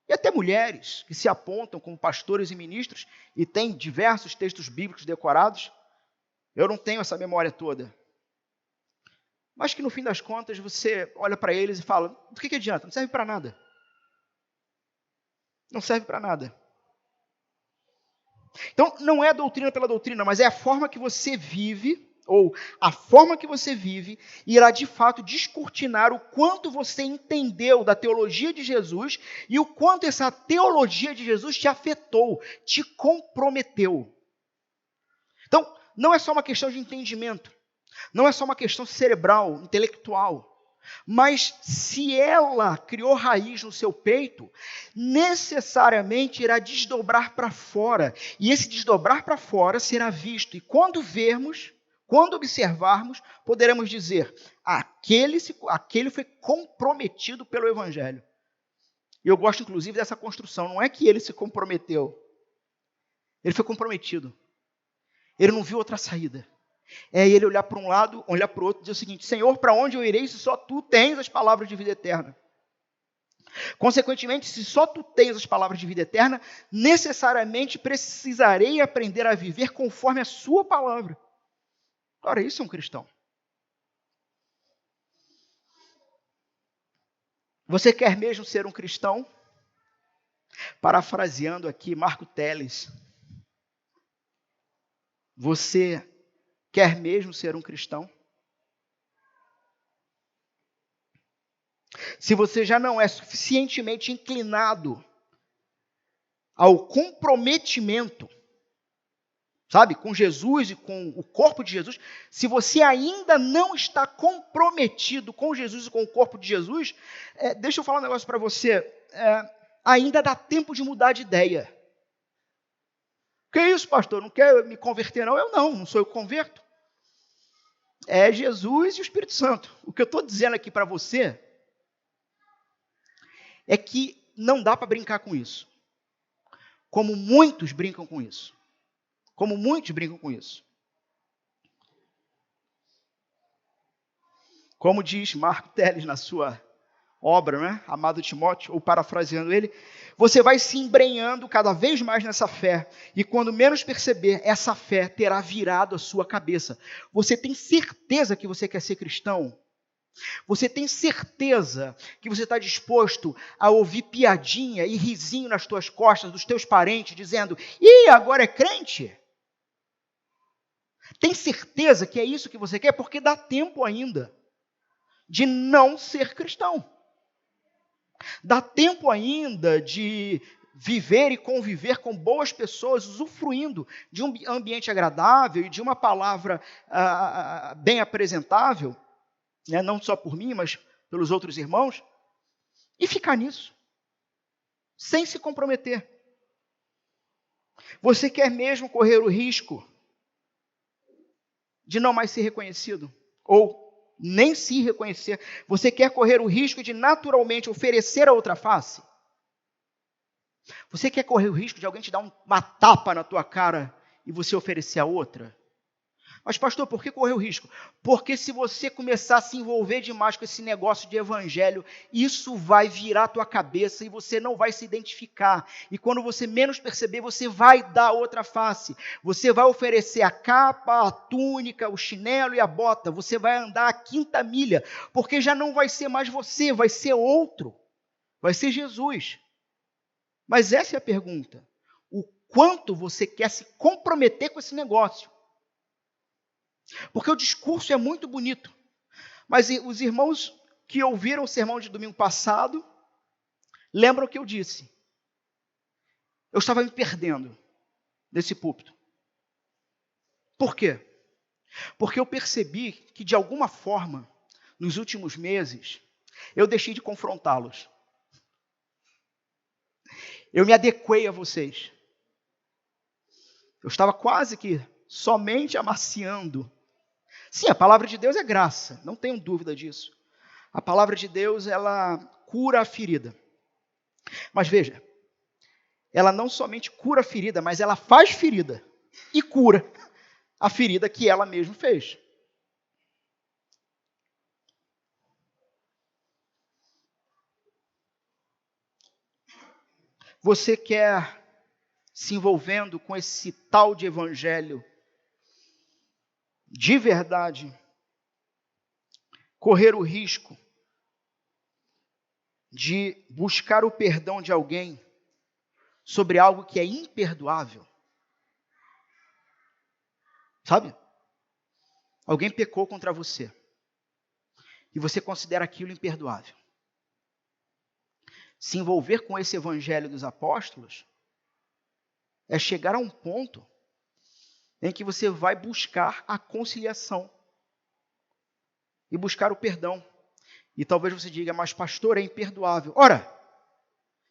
e até mulheres que se apontam como pastores e ministros e têm diversos textos bíblicos decorados, eu não tenho essa memória toda. Mas que no fim das contas você olha para eles e fala, do que adianta? Não serve para nada. Não serve para nada. Então, não é a doutrina pela doutrina, mas é a forma que você vive, ou a forma que você vive, irá de fato descortinar o quanto você entendeu da teologia de Jesus e o quanto essa teologia de Jesus te afetou, te comprometeu. Então, não é só uma questão de entendimento, não é só uma questão cerebral, intelectual, mas se ela criou raiz no seu peito, necessariamente irá desdobrar para fora, e esse desdobrar para fora será visto, e quando vermos, quando observarmos, poderemos dizer, aquele foi comprometido pelo Evangelho. E eu gosto inclusive dessa construção, não é que ele se comprometeu, ele foi comprometido, ele não viu outra saída. É ele olhar para um lado, olhar para o outro e dizer o seguinte, Senhor, para onde eu irei se só Tu tens as palavras de vida eterna? Consequentemente, se só Tu tens as palavras de vida eterna, necessariamente precisarei aprender a viver conforme a Sua palavra. Ora, isso é um cristão. Você quer mesmo ser um cristão? Parafraseando aqui Marco Teles, você quer mesmo ser um cristão? Se você já não é suficientemente inclinado ao comprometimento, sabe, com Jesus e com o corpo de Jesus, se você ainda não está comprometido com Jesus e com o corpo de Jesus, deixa eu falar um negócio para você, ainda dá tempo de mudar de ideia. Que isso, pastor? Não quer me converter não? Eu não sou eu que converto. É Jesus e o Espírito Santo. O que eu estou dizendo aqui para você é que não dá para brincar com isso. Como muitos brincam com isso. Como muitos brincam com isso. Como diz Marco Teles na sua obra, né? Amado Timóteo, ou parafraseando ele, você vai se embrenhando cada vez mais nessa fé, e quando menos perceber, essa fé terá virado a sua cabeça. Você tem certeza que você quer ser cristão? Você tem certeza que você está disposto a ouvir piadinha e risinho nas tuas costas dos teus parentes, dizendo, ih, agora é crente? Tem certeza que é isso que você quer? Porque dá tempo ainda de não ser cristão. Dá tempo ainda de viver e conviver com boas pessoas, usufruindo de um ambiente agradável e de uma palavra bem apresentável, né, não só por mim, mas pelos outros irmãos, e ficar nisso, sem se comprometer. Você quer mesmo correr o risco de não mais ser reconhecido? Ou nem se reconhecer? Você quer correr o risco de naturalmente oferecer a outra face? Você quer correr o risco de alguém te dar uma tapa na tua cara e você oferecer a outra? Mas pastor, por que correr o risco? Porque se você começar a se envolver demais com esse negócio de evangelho, isso vai virar a tua cabeça e você não vai se identificar. E quando você menos perceber, você vai dar outra face. Você vai oferecer a capa, a túnica, o chinelo e a bota. Você vai andar a 5ª milha, porque já não vai ser mais você, vai ser outro. Vai ser Jesus. Mas essa é a pergunta. O quanto você quer se comprometer com esse negócio? Porque o discurso é muito bonito, mas os irmãos que ouviram o sermão de domingo passado, lembram o que eu disse. Eu estava me perdendo nesse púlpito. Por quê? Porque eu percebi que de alguma forma, nos últimos meses, eu deixei de confrontá-los. Eu me adequei a vocês. Eu estava quase que somente amaciando. Sim, a palavra de Deus é graça, não tenho dúvida disso. A palavra de Deus, ela cura a ferida. Mas veja, ela não somente cura a ferida, mas ela faz ferida e cura a ferida que ela mesma fez. Você quer se envolvendo com esse tal de evangelho de verdade, correr o risco de buscar o perdão de alguém sobre algo que é imperdoável? Sabe? Alguém pecou contra você e você considera aquilo imperdoável. Se envolver com esse evangelho dos apóstolos é chegar a um ponto em que você vai buscar a conciliação e buscar o perdão. E talvez você diga, mas pastor, é imperdoável. Ora,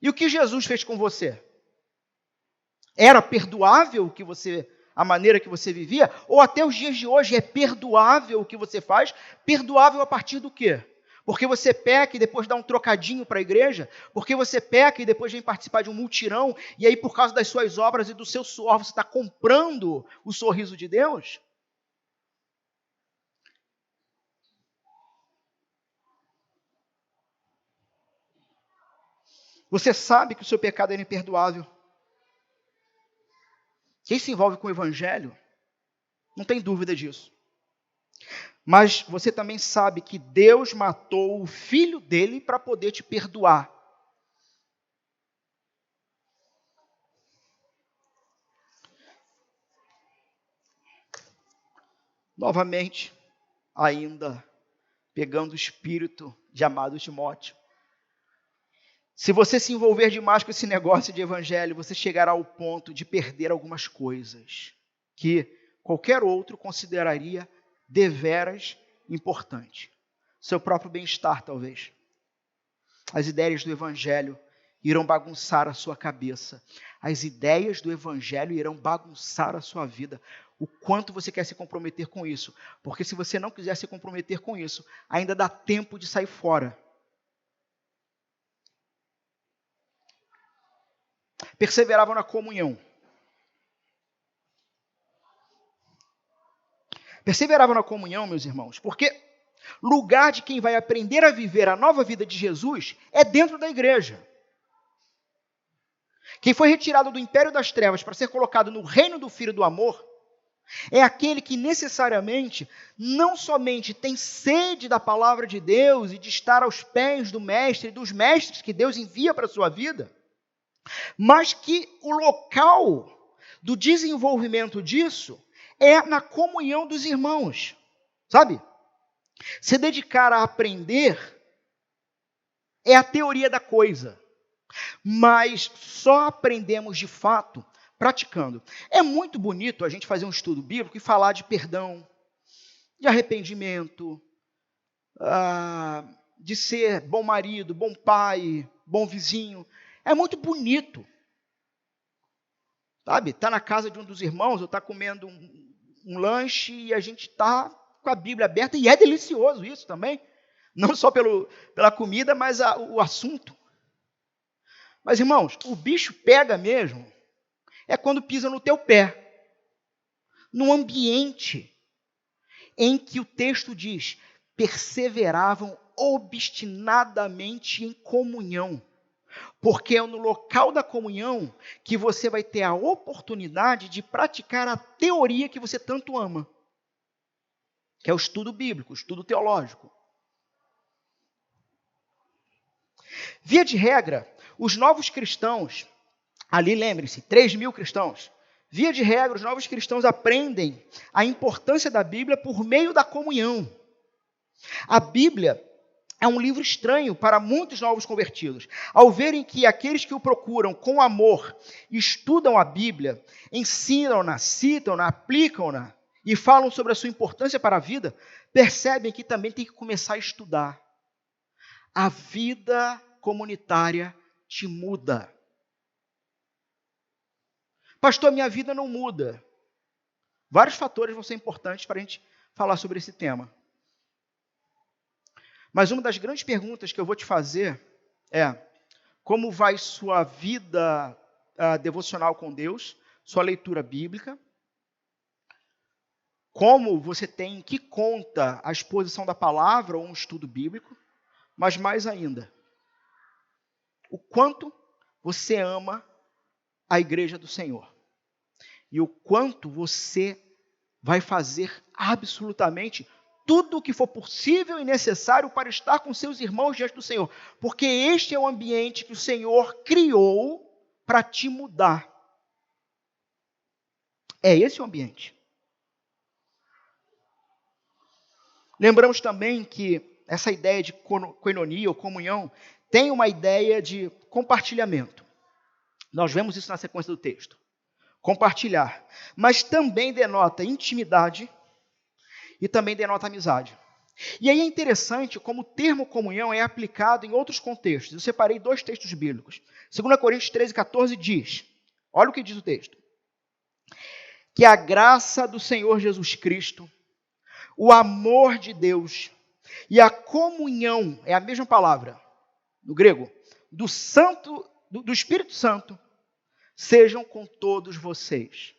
e o que Jesus fez com você? Era perdoável a maneira que você vivia? Ou até os dias de hoje é perdoável o que você faz? Perdoável a partir do quê? Porque você peca e depois dá um trocadinho para a igreja? Porque você peca e depois vem participar de um mutirão, e aí por causa das suas obras e do seu suor você está comprando o sorriso de Deus? Você sabe que o seu pecado é imperdoável. Quem se envolve com o evangelho não tem dúvida disso. Mas você também sabe que Deus matou o filho dele para poder te perdoar. Novamente, ainda pegando o espírito de amado Timóteo. Se você se envolver demais com esse negócio de evangelho, você chegará ao ponto de perder algumas coisas que qualquer outro consideraria deveras importante. Seu próprio bem-estar, talvez. As ideias do evangelho irão bagunçar a sua cabeça. As ideias do evangelho irão bagunçar a sua vida. O quanto você quer se comprometer com isso. Porque se você não quiser se comprometer com isso, ainda dá tempo de sair fora. Perseveravam na comunhão. Perseveravam na comunhão, meus irmãos, porque lugar de quem vai aprender a viver a nova vida de Jesus é dentro da igreja. Quem foi retirado do império das trevas para ser colocado no reino do Filho do amor é aquele que necessariamente não somente tem sede da palavra de Deus e de estar aos pés do mestre e dos mestres que Deus envia para a sua vida, mas que o local do desenvolvimento disso é na comunhão dos irmãos, sabe? Se dedicar a aprender é a teoria da coisa, mas só aprendemos de fato praticando. É muito bonito a gente fazer um estudo bíblico e falar de perdão, de arrependimento, de ser bom marido, bom pai, bom vizinho. É muito bonito. Sabe, está na casa de um dos irmãos, ou está comendo um lanche e a gente está com a Bíblia aberta, e é delicioso isso também, não só pela comida, mas o assunto. Mas, irmãos, o bicho pega mesmo, é quando pisa no teu pé, num ambiente em que o texto diz, perseveravam obstinadamente em comunhão. Porque é no local da comunhão que você vai ter a oportunidade de praticar a teoria que você tanto ama, que é o estudo bíblico, o estudo teológico. Via de regra, os novos cristãos, ali lembre-se, 3.000 cristãos, via de regra, os novos cristãos aprendem a importância da Bíblia por meio da comunhão. A Bíblia é um livro estranho para muitos novos convertidos. Ao verem que aqueles que o procuram com amor, estudam a Bíblia, ensinam-na, citam-na, aplicam-na e falam sobre a sua importância para a vida, percebem que também tem que começar a estudar. A vida comunitária te muda. Pastor, minha vida não muda. Vários fatores vão ser importantes para a gente falar sobre esse tema. Mas uma das grandes perguntas que eu vou te fazer é: como vai sua vida devocional com Deus, sua leitura bíblica? Como você tem que conta a exposição da palavra ou um estudo bíblico? Mas mais ainda, o quanto você ama a igreja do Senhor. E o quanto você vai fazer absolutamente tudo o que for possível e necessário para estar com seus irmãos diante do Senhor. Porque este é o ambiente que o Senhor criou para te mudar. É esse o ambiente. Lembramos também que essa ideia de koinonia ou comunhão tem uma ideia de compartilhamento. Nós vemos isso na sequência do texto. Compartilhar. Mas também denota intimidade e também denota amizade. E aí é interessante como o termo comunhão é aplicado em outros contextos. Eu separei 2 textos bíblicos. 2 Coríntios 13:14 diz, olha o que diz o texto: que a graça do Senhor Jesus Cristo, o amor de Deus e a comunhão, é a mesma palavra, no grego, do Espírito Santo, sejam com todos vocês.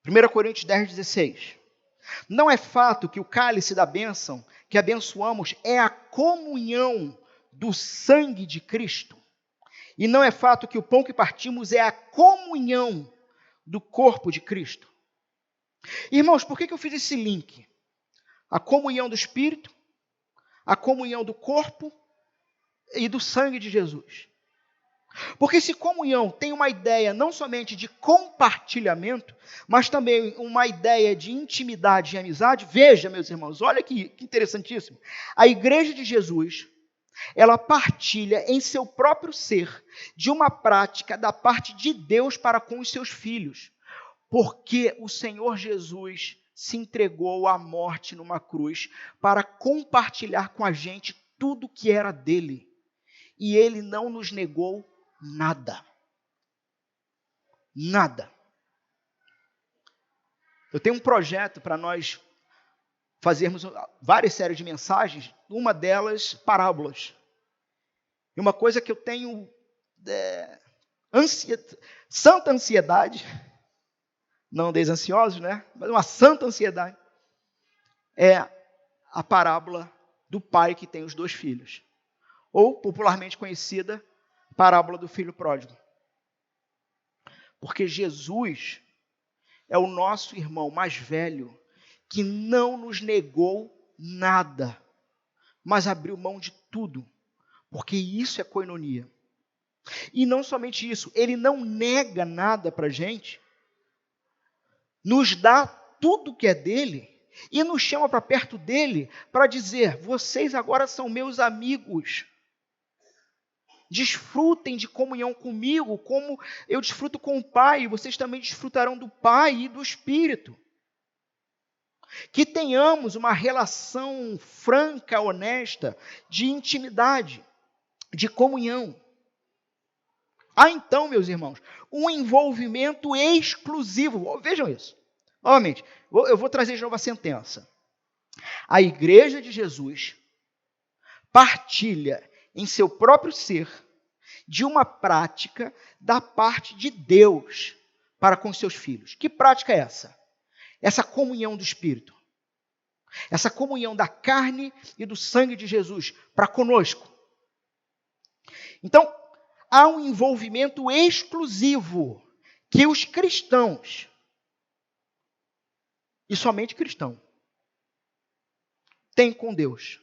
1 Coríntios 10:16. Não é fato que o cálice da bênção que abençoamos é a comunhão do sangue de Cristo? E não é fato que o pão que partimos é a comunhão do corpo de Cristo? Irmãos, por que eu fiz esse link? A comunhão do Espírito, a comunhão do corpo e do sangue de Jesus. Porque se comunhão tem uma ideia não somente de compartilhamento, mas também uma ideia de intimidade e amizade, veja, meus irmãos, olha que interessantíssimo. A igreja de Jesus, ela partilha em seu próprio ser de uma prática da parte de Deus para com os seus filhos. Porque o Senhor Jesus se entregou à morte numa cruz para compartilhar com a gente tudo que era dele. E ele não nos negou nada. Nada. Eu tenho um projeto para nós fazermos várias séries de mensagens, uma delas parábolas. E uma coisa que eu tenho santa ansiedade, não desansiosos, né? Mas uma santa ansiedade, é a parábola do pai que tem os 2 filhos. Ou, popularmente conhecida, parábola do filho pródigo. Porque Jesus é o nosso irmão mais velho que não nos negou nada, mas abriu mão de tudo, porque isso é koinonia. E não somente isso, ele não nega nada para a gente, nos dá tudo que é dele e nos chama para perto dele para dizer: vocês agora são meus amigos. Desfrutem de comunhão comigo, como eu desfruto com o Pai, vocês também desfrutarão do Pai e do Espírito. Que tenhamos uma relação franca, honesta, de intimidade, de comunhão. Há então, meus irmãos, um envolvimento exclusivo. Vejam isso. Novamente, eu vou trazer de novo a sentença. A igreja de Jesus partilha em seu próprio ser de uma prática da parte de Deus para com seus filhos. Que prática é essa? Essa comunhão do Espírito. Essa comunhão da carne e do sangue de Jesus para conosco. Então, há um envolvimento exclusivo que os cristãos, e somente cristão, têm com Deus.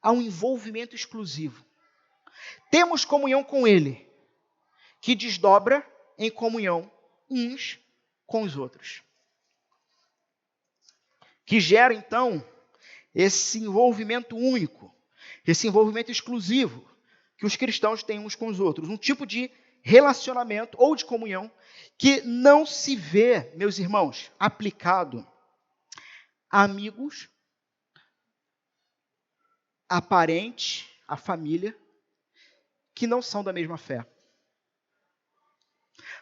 Há um envolvimento exclusivo. Temos comunhão com Ele, que desdobra em comunhão uns com os outros. Que gera, então, esse envolvimento único, esse envolvimento exclusivo que os cristãos têm uns com os outros. Um tipo de relacionamento ou de comunhão que não se vê, meus irmãos, aplicado a amigos, a parentes, a família, que não são da mesma fé.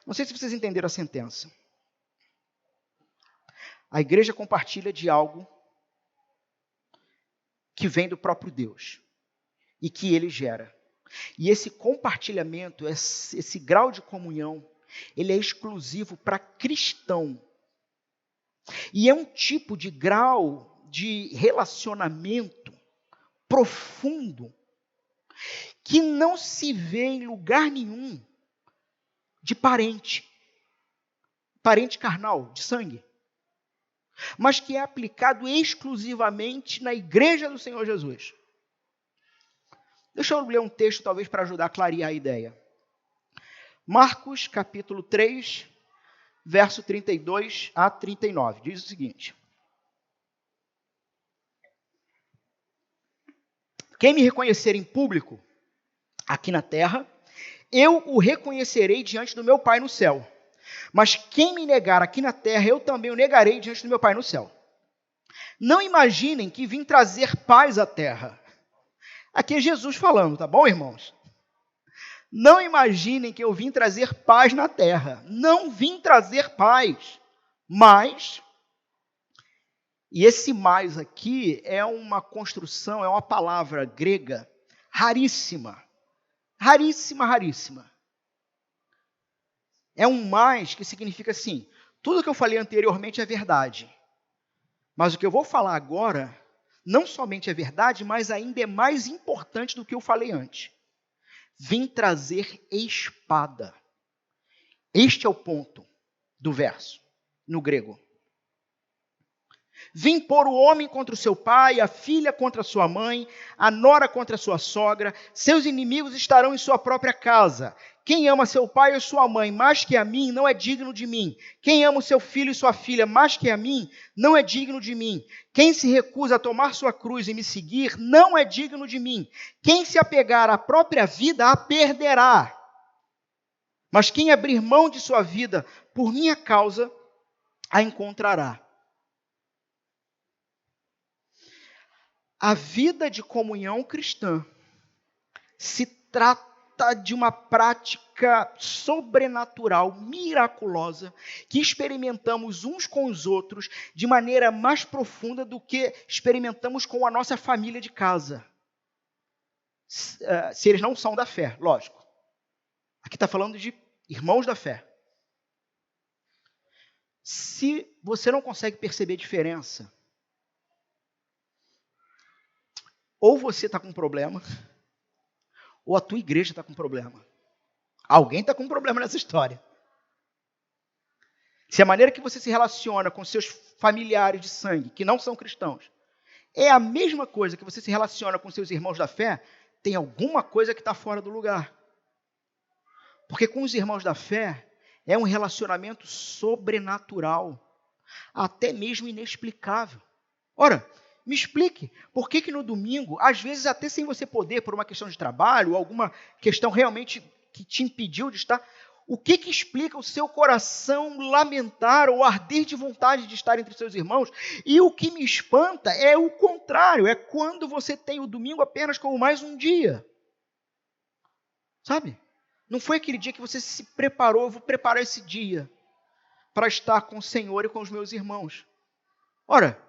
Não sei se vocês entenderam a sentença. A igreja compartilha de algo que vem do próprio Deus e que ele gera. E esse compartilhamento, esse grau de comunhão, ele é exclusivo para cristão. E é um tipo de grau de relacionamento profundo que não se vê em lugar nenhum de parente carnal, de sangue, mas que é aplicado exclusivamente na igreja do Senhor Jesus. Deixa eu ler um texto, talvez, para ajudar a clarear a ideia. Marcos, capítulo 3, verso 32 a 39. Diz o seguinte: quem me reconhecer em público, aqui na terra, eu o reconhecerei diante do meu Pai no céu. Mas quem me negar aqui na terra, eu também o negarei diante do meu Pai no céu. Não imaginem que vim trazer paz à terra. Aqui é Jesus falando, tá bom, irmãos? Não imaginem que eu vim trazer paz na terra. Não vim trazer paz. Mas, e esse mais aqui é uma construção, é uma palavra grega raríssima. Raríssima, raríssima. É um mais que significa assim, tudo que eu falei anteriormente é verdade. Mas o que eu vou falar agora, não somente é verdade, mas ainda é mais importante do que eu falei antes. Vim trazer espada. Este é o ponto do verso, no grego. Vim pôr o homem contra o seu pai, a filha contra a sua mãe, a nora contra a sua sogra, seus inimigos estarão em sua própria casa. Quem ama seu pai ou sua mãe mais que a mim, não é digno de mim. Quem ama o seu filho e sua filha mais que a mim, não é digno de mim. Quem se recusa a tomar sua cruz e me seguir, não é digno de mim. Quem se apegar à própria vida, a perderá. Mas quem abrir mão de sua vida por minha causa, a encontrará. A vida de comunhão cristã se trata de uma prática sobrenatural, miraculosa, que experimentamos uns com os outros de maneira mais profunda do que experimentamos com a nossa família de casa. Se eles não são da fé, lógico. Aqui está falando de irmãos da fé. Se você não consegue perceber diferença, ou você está com problema, ou a tua igreja está com problema. Alguém está com problema nessa história. Se a maneira que você se relaciona com seus familiares de sangue, que não são cristãos, é a mesma coisa que você se relaciona com seus irmãos da fé, tem alguma coisa que está fora do lugar. Porque com os irmãos da fé, é um relacionamento sobrenatural, até mesmo inexplicável. Ora, me explique, por que no domingo, às vezes até sem você poder, por uma questão de trabalho, ou alguma questão realmente que te impediu de estar, o que explica o seu coração lamentar ou arder de vontade de estar entre seus irmãos? E o que me espanta é o contrário, é quando você tem o domingo apenas como mais um dia. Sabe? Não foi aquele dia que você se preparou, eu vou preparar esse dia para estar com o Senhor e com os meus irmãos. Ora,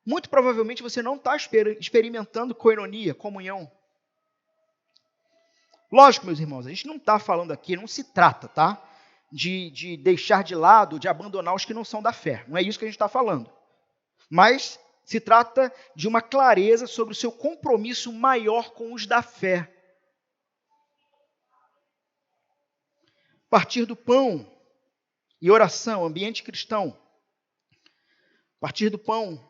muito provavelmente você não está experimentando koinonia, comunhão. Lógico, meus irmãos, a gente não está falando aqui, não se trata, tá? De deixar de lado, de abandonar os que não são da fé. Não é isso que a gente está falando. Mas se trata de uma clareza sobre o seu compromisso maior com os da fé. Partir do pão e oração, ambiente cristão. Partir do pão.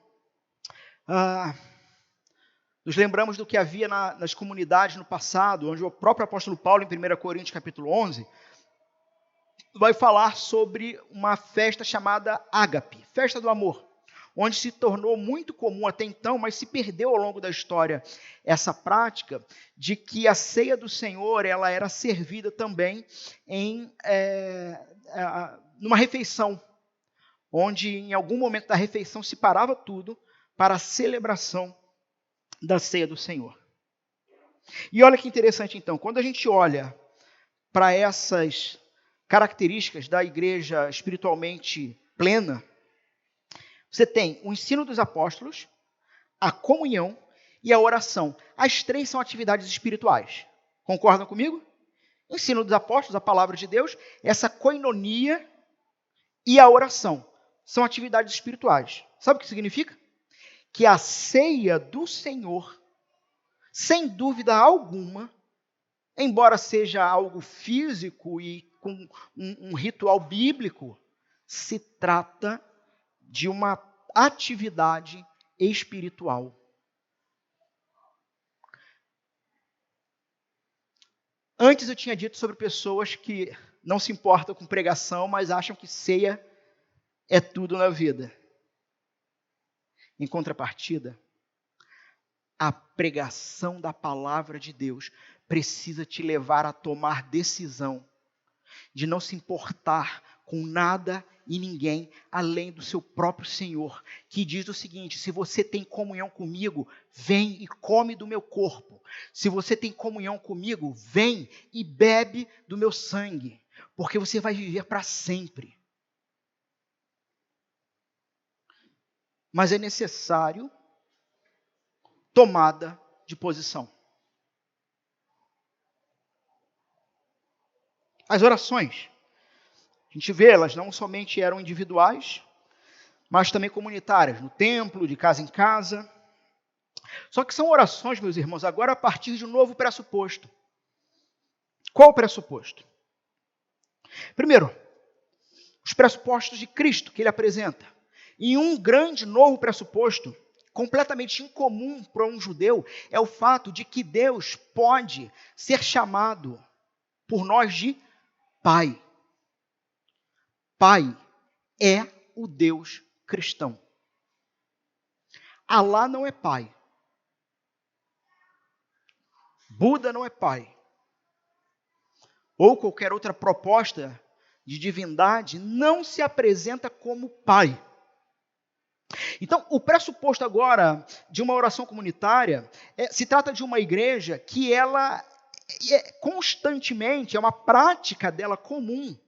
Nos lembramos do que havia nas comunidades no passado, onde o próprio apóstolo Paulo, em 1 Coríntios capítulo 11, vai falar sobre uma festa chamada Ágape, festa do amor, onde se tornou muito comum até então, mas se perdeu ao longo da história essa prática de que a ceia do Senhor ela era servida também numa refeição, onde em algum momento da refeição se parava tudo para a celebração da ceia do Senhor. E olha que interessante então, quando a gente olha para essas características da igreja espiritualmente plena, você tem o ensino dos apóstolos, a comunhão e a oração. As três são atividades espirituais. Concordam comigo? Ensino dos apóstolos, a palavra de Deus, essa koinonia e a oração são atividades espirituais. Sabe o que significa? Que a ceia do Senhor, sem dúvida alguma, embora seja algo físico e com um ritual bíblico, se trata de uma atividade espiritual. Antes eu tinha dito sobre pessoas que não se importam com pregação, mas acham que ceia é tudo na vida. Em contrapartida, a pregação da palavra de Deus precisa te levar a tomar decisão de não se importar com nada e ninguém além do seu próprio Senhor, que diz o seguinte: se você tem comunhão comigo, vem e come do meu corpo. Se você tem comunhão comigo, vem e bebe do meu sangue, porque você vai viver para sempre. Mas é necessário tomada de posição. As orações, a gente vê, elas não somente eram individuais, mas também comunitárias, no templo, de casa em casa. Só que são orações, meus irmãos, agora a partir de um novo pressuposto. Qual o pressuposto? Primeiro, os pressupostos de Cristo que ele apresenta. E um grande novo pressuposto, completamente incomum para um judeu, é o fato de que Deus pode ser chamado por nós de Pai. Pai é o Deus cristão. Alá não é pai. Buda não é pai. Ou qualquer outra proposta de divindade não se apresenta como pai. Então, o pressuposto agora de uma oração comunitária se trata de uma igreja que ela constantemente, é uma prática dela comum,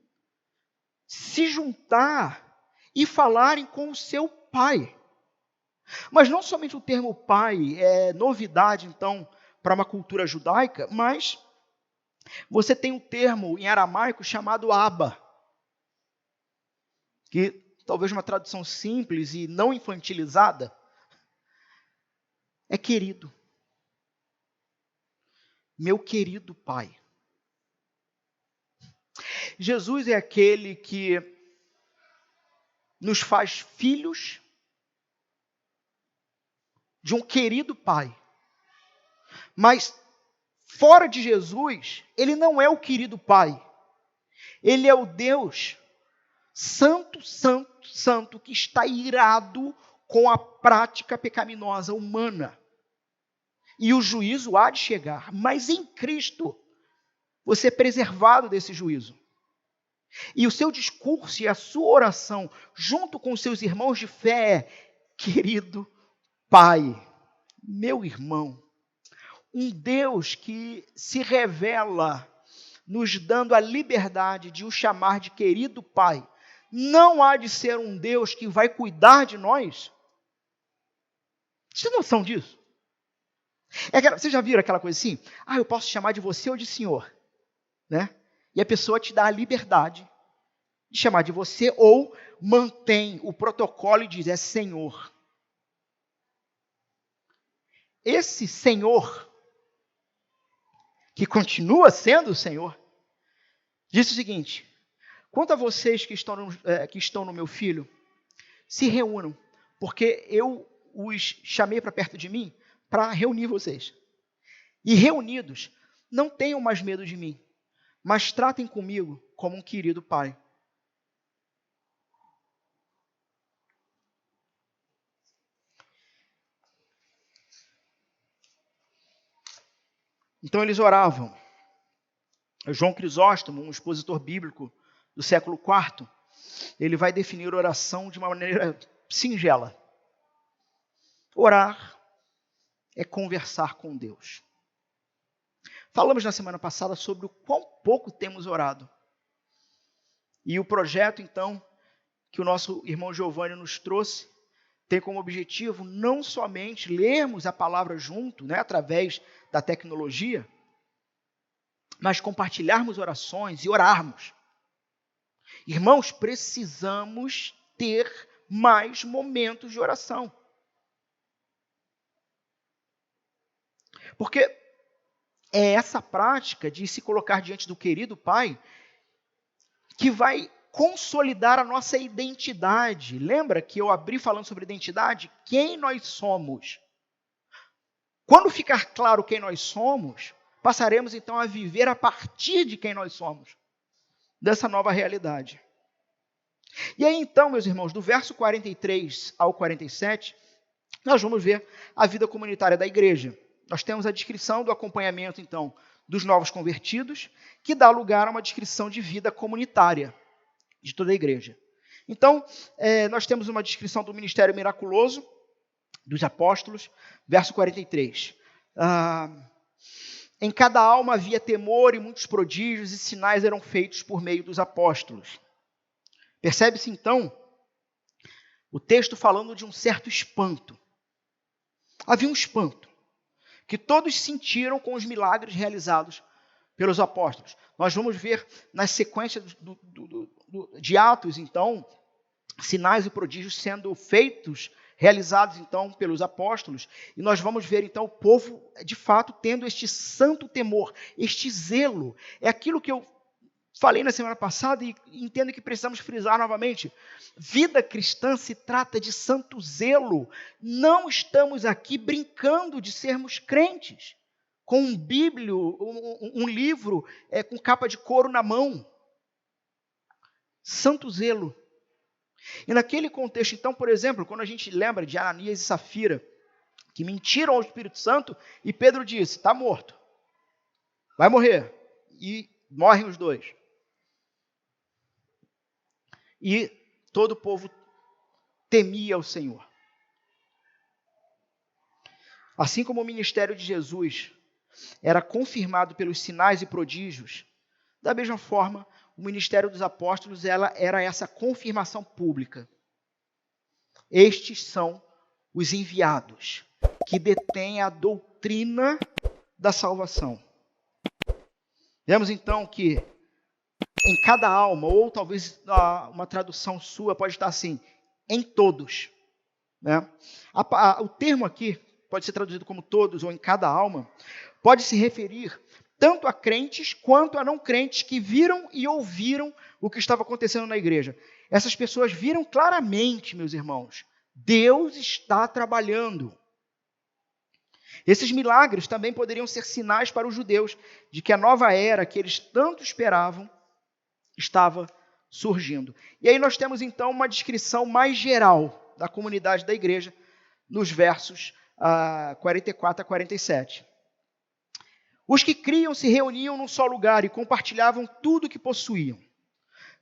se juntar e falarem com o seu pai. Mas não somente o termo pai é novidade, então, para uma cultura judaica, mas você tem um termo em aramaico chamado Abba, que talvez uma tradução simples e não infantilizada é querido. Meu querido pai. Jesus é aquele que nos faz filhos de um querido pai. Mas fora de Jesus, ele não é o querido pai. Ele é o Deus santo, santo, santo, que está irado com a prática pecaminosa humana. E o juízo há de chegar. Mas em Cristo, você é preservado desse juízo. E o seu discurso e a sua oração, junto com os seus irmãos de fé, é: querido Pai, meu irmão, um Deus que se revela nos dando a liberdade de o chamar de querido Pai, não há de ser um Deus que vai cuidar de nós? Vocês têm noção disso? Vocês já viram aquela coisa assim? Eu posso chamar de você ou de senhor, né? E a pessoa te dá a liberdade de chamar de você, ou mantém o protocolo e diz: é senhor. Esse senhor, que continua sendo o senhor, disse o seguinte: quanto a vocês que estão no meu filho, se reúnam, porque eu os chamei para perto de mim para reunir vocês. E reunidos, não tenham mais medo de mim, mas tratem comigo como um querido pai. Então eles oravam. João Crisóstomo, um expositor bíblico do século IV, ele vai definir oração de uma maneira singela. Orar é conversar com Deus. Falamos na semana passada sobre o quão pouco temos orado. E o projeto, então, que o nosso irmão Giovanni nos trouxe, tem como objetivo não somente lermos a palavra junto, através da tecnologia, mas compartilharmos orações e orarmos. Irmãos, precisamos ter mais momentos de oração. Porque é essa prática de se colocar diante do querido Pai que vai consolidar a nossa identidade. Lembra que eu abri falando sobre identidade? Quem nós somos. Quando ficar claro quem nós somos, passaremos então a viver a partir de quem nós somos, dessa nova realidade. E aí então, meus irmãos, do verso 43 ao 47, nós vamos ver a vida comunitária da igreja. Nós temos a descrição do acompanhamento, então, dos novos convertidos, que dá lugar a uma descrição de vida comunitária de toda a igreja. Então, nós temos uma descrição do ministério miraculoso dos apóstolos, verso 43. Em cada alma havia temor e muitos prodígios e sinais eram feitos por meio dos apóstolos. Percebe-se, então, o texto falando de um certo espanto. Havia um espanto que todos sentiram com os milagres realizados pelos apóstolos. Nós vamos ver na sequência de Atos, então, sinais e prodígios sendo feitos, realizados, então, pelos apóstolos, e nós vamos ver, então, o povo, de fato, tendo este santo temor, este zelo. É aquilo que eu falei na semana passada e entendo que precisamos frisar novamente. Vida cristã se trata de santo zelo. Não estamos aqui brincando de sermos crentes, com um livro com capa de couro na mão. Santo zelo. E naquele contexto, então, por exemplo, quando a gente lembra de Ananias e Safira, que mentiram ao Espírito Santo, e Pedro disse, está morto, vai morrer, e morrem os dois. E todo o povo temia o Senhor. Assim como o ministério de Jesus era confirmado pelos sinais e prodígios, da mesma forma, o ministério dos apóstolos era essa confirmação pública. Estes são os enviados, que detêm a doutrina da salvação. Vemos então que em cada alma, ou talvez uma tradução sua pode estar assim, em todos. O termo aqui pode ser traduzido como todos ou em cada alma, pode se referir tanto a crentes quanto a não crentes que viram e ouviram o que estava acontecendo na igreja. Essas pessoas viram claramente, meus irmãos, Deus está trabalhando. Esses milagres também poderiam ser sinais para os judeus de que a nova era que eles tanto esperavam estava surgindo. E aí nós temos então uma descrição mais geral da comunidade da igreja nos versos 44 a 47. Os que criam se reuniam num só lugar e compartilhavam tudo o que possuíam.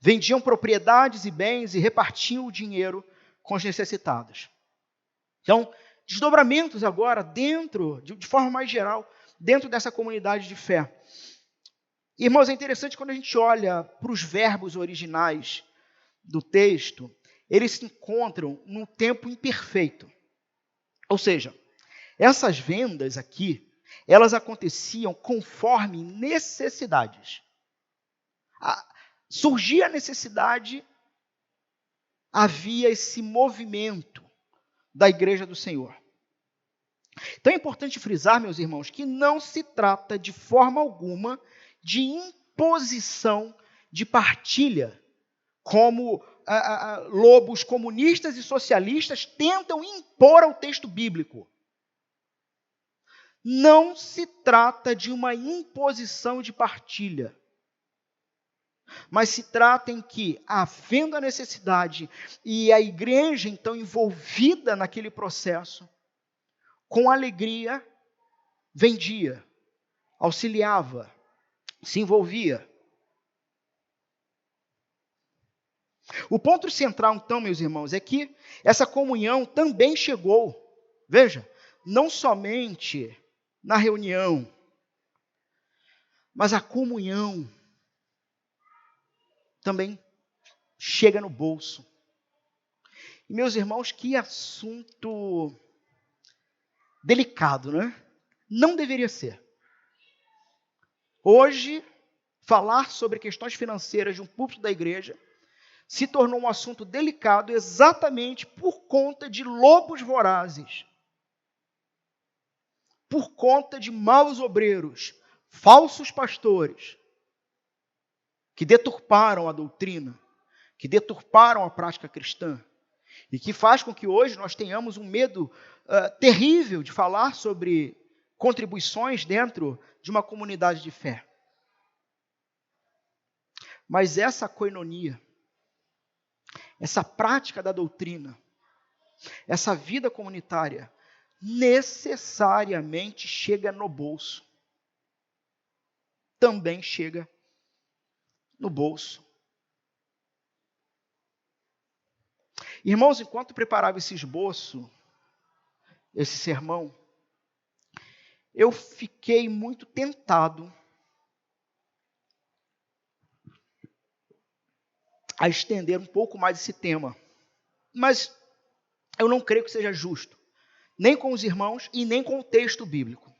Vendiam propriedades e bens e repartiam o dinheiro com os necessitados. Então, desdobramentos agora dentro, de forma mais geral, dentro dessa comunidade de fé. Irmãos, é interessante quando a gente olha para os verbos originais do texto, eles se encontram num tempo imperfeito. Ou seja, essas vendas aqui, elas aconteciam conforme necessidades. Surgia a necessidade, havia esse movimento da igreja do Senhor. Então é importante frisar, meus irmãos, que não se trata de forma alguma de imposição de partilha, como lobos comunistas e socialistas tentam impor ao texto bíblico. Não se trata de uma imposição de partilha, mas se trata em que, havendo a necessidade e a igreja então envolvida naquele processo, com alegria vendia auxiliava, se envolvia. O ponto central, então, meus irmãos, é que essa comunhão também chegou, veja, não somente na reunião, mas a comunhão também chega no bolso. E, meus irmãos, que assunto delicado, né? Não deveria ser. Hoje, falar sobre questões financeiras de um púlpito da igreja se tornou um assunto delicado exatamente por conta de lobos vorazes, por conta de maus obreiros, falsos pastores, que deturparam a doutrina, que deturparam a prática cristã, e que faz com que hoje nós tenhamos um medo terrível de falar sobre contribuições dentro de uma comunidade de fé. Mas essa coinonia, essa prática da doutrina, essa vida comunitária, necessariamente chega no bolso. Também chega no bolso. Irmãos, enquanto preparava esse esboço, esse sermão, eu fiquei muito tentado a estender um pouco mais esse tema. Mas eu não creio que seja justo, nem com os irmãos e nem com o texto bíblico.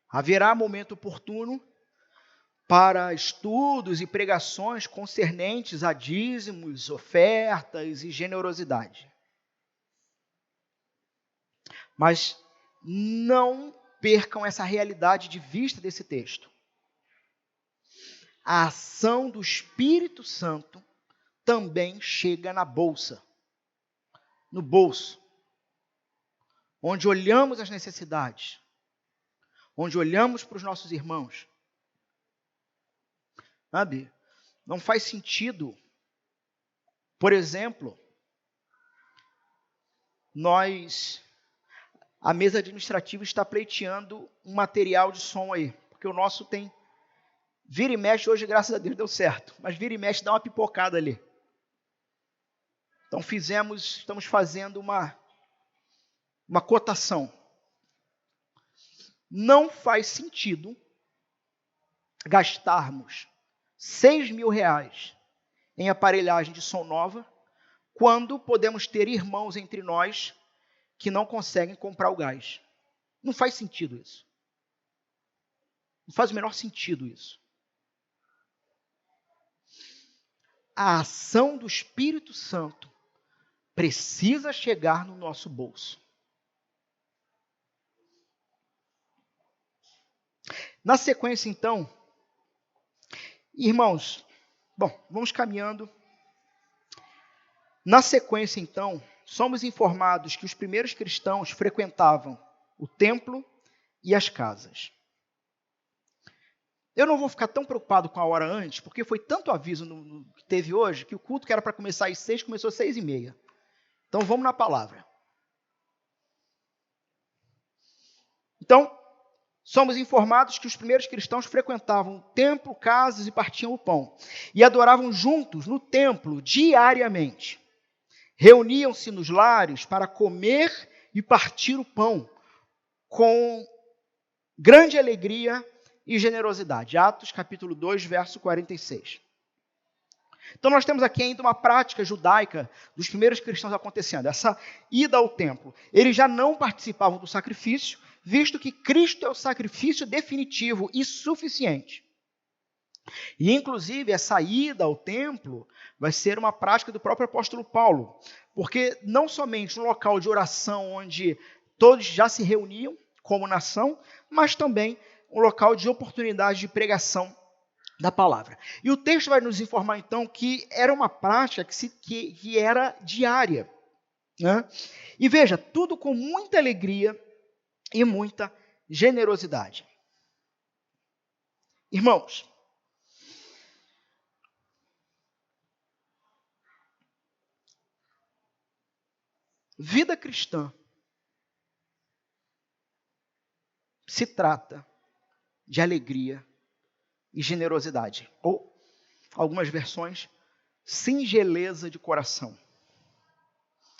Haverá momento oportuno para estudos e pregações concernentes a dízimos, ofertas e generosidade. Mas não percam essa realidade de vista desse texto. A ação do Espírito Santo também chega na bolsa, no bolso, onde olhamos as necessidades, onde olhamos para os nossos irmãos. Sabe? Não faz sentido, por exemplo, a mesa administrativa está pleiteando um material de som aí, porque o nosso tem, vira e mexe, hoje graças a Deus deu certo, mas vira e mexe dá uma pipocada ali. Então estamos fazendo uma cotação. Não faz sentido gastarmos R$6.000 em aparelhagem de som nova, quando podemos ter irmãos entre nós que não conseguem comprar o gás. Não faz sentido isso. Não faz o menor sentido isso. A ação do Espírito Santo precisa chegar no nosso bolso. Na sequência, então, irmãos, vamos caminhando. Na sequência, então, somos informados que os primeiros cristãos frequentavam o templo e as casas. Eu não vou ficar tão preocupado com a hora antes, porque foi tanto aviso que teve hoje, que o culto que era para começar às 6, começou às 6:30. Então, vamos na palavra. Então, somos informados que os primeiros cristãos frequentavam o templo, casas e partiam o pão. E adoravam juntos no templo diariamente. Reuniam-se nos lares para comer e partir o pão com grande alegria e generosidade. Atos capítulo 2, verso 46. Então nós temos aqui ainda uma prática judaica dos primeiros cristãos acontecendo, essa ida ao templo. Eles já não participavam do sacrifício, visto que Cristo é o sacrifício definitivo e suficiente. E inclusive essa ida ao templo vai ser uma prática do próprio apóstolo Paulo, porque não somente um local de oração onde todos já se reuniam como nação, mas também um local de oportunidade de pregação da palavra. E o texto vai nos informar, então, que era uma prática que era diária. Né? E veja, tudo com muita alegria e muita generosidade. Irmãos, vida cristã se trata de alegria e generosidade. Ou, algumas versões, singeleza de coração.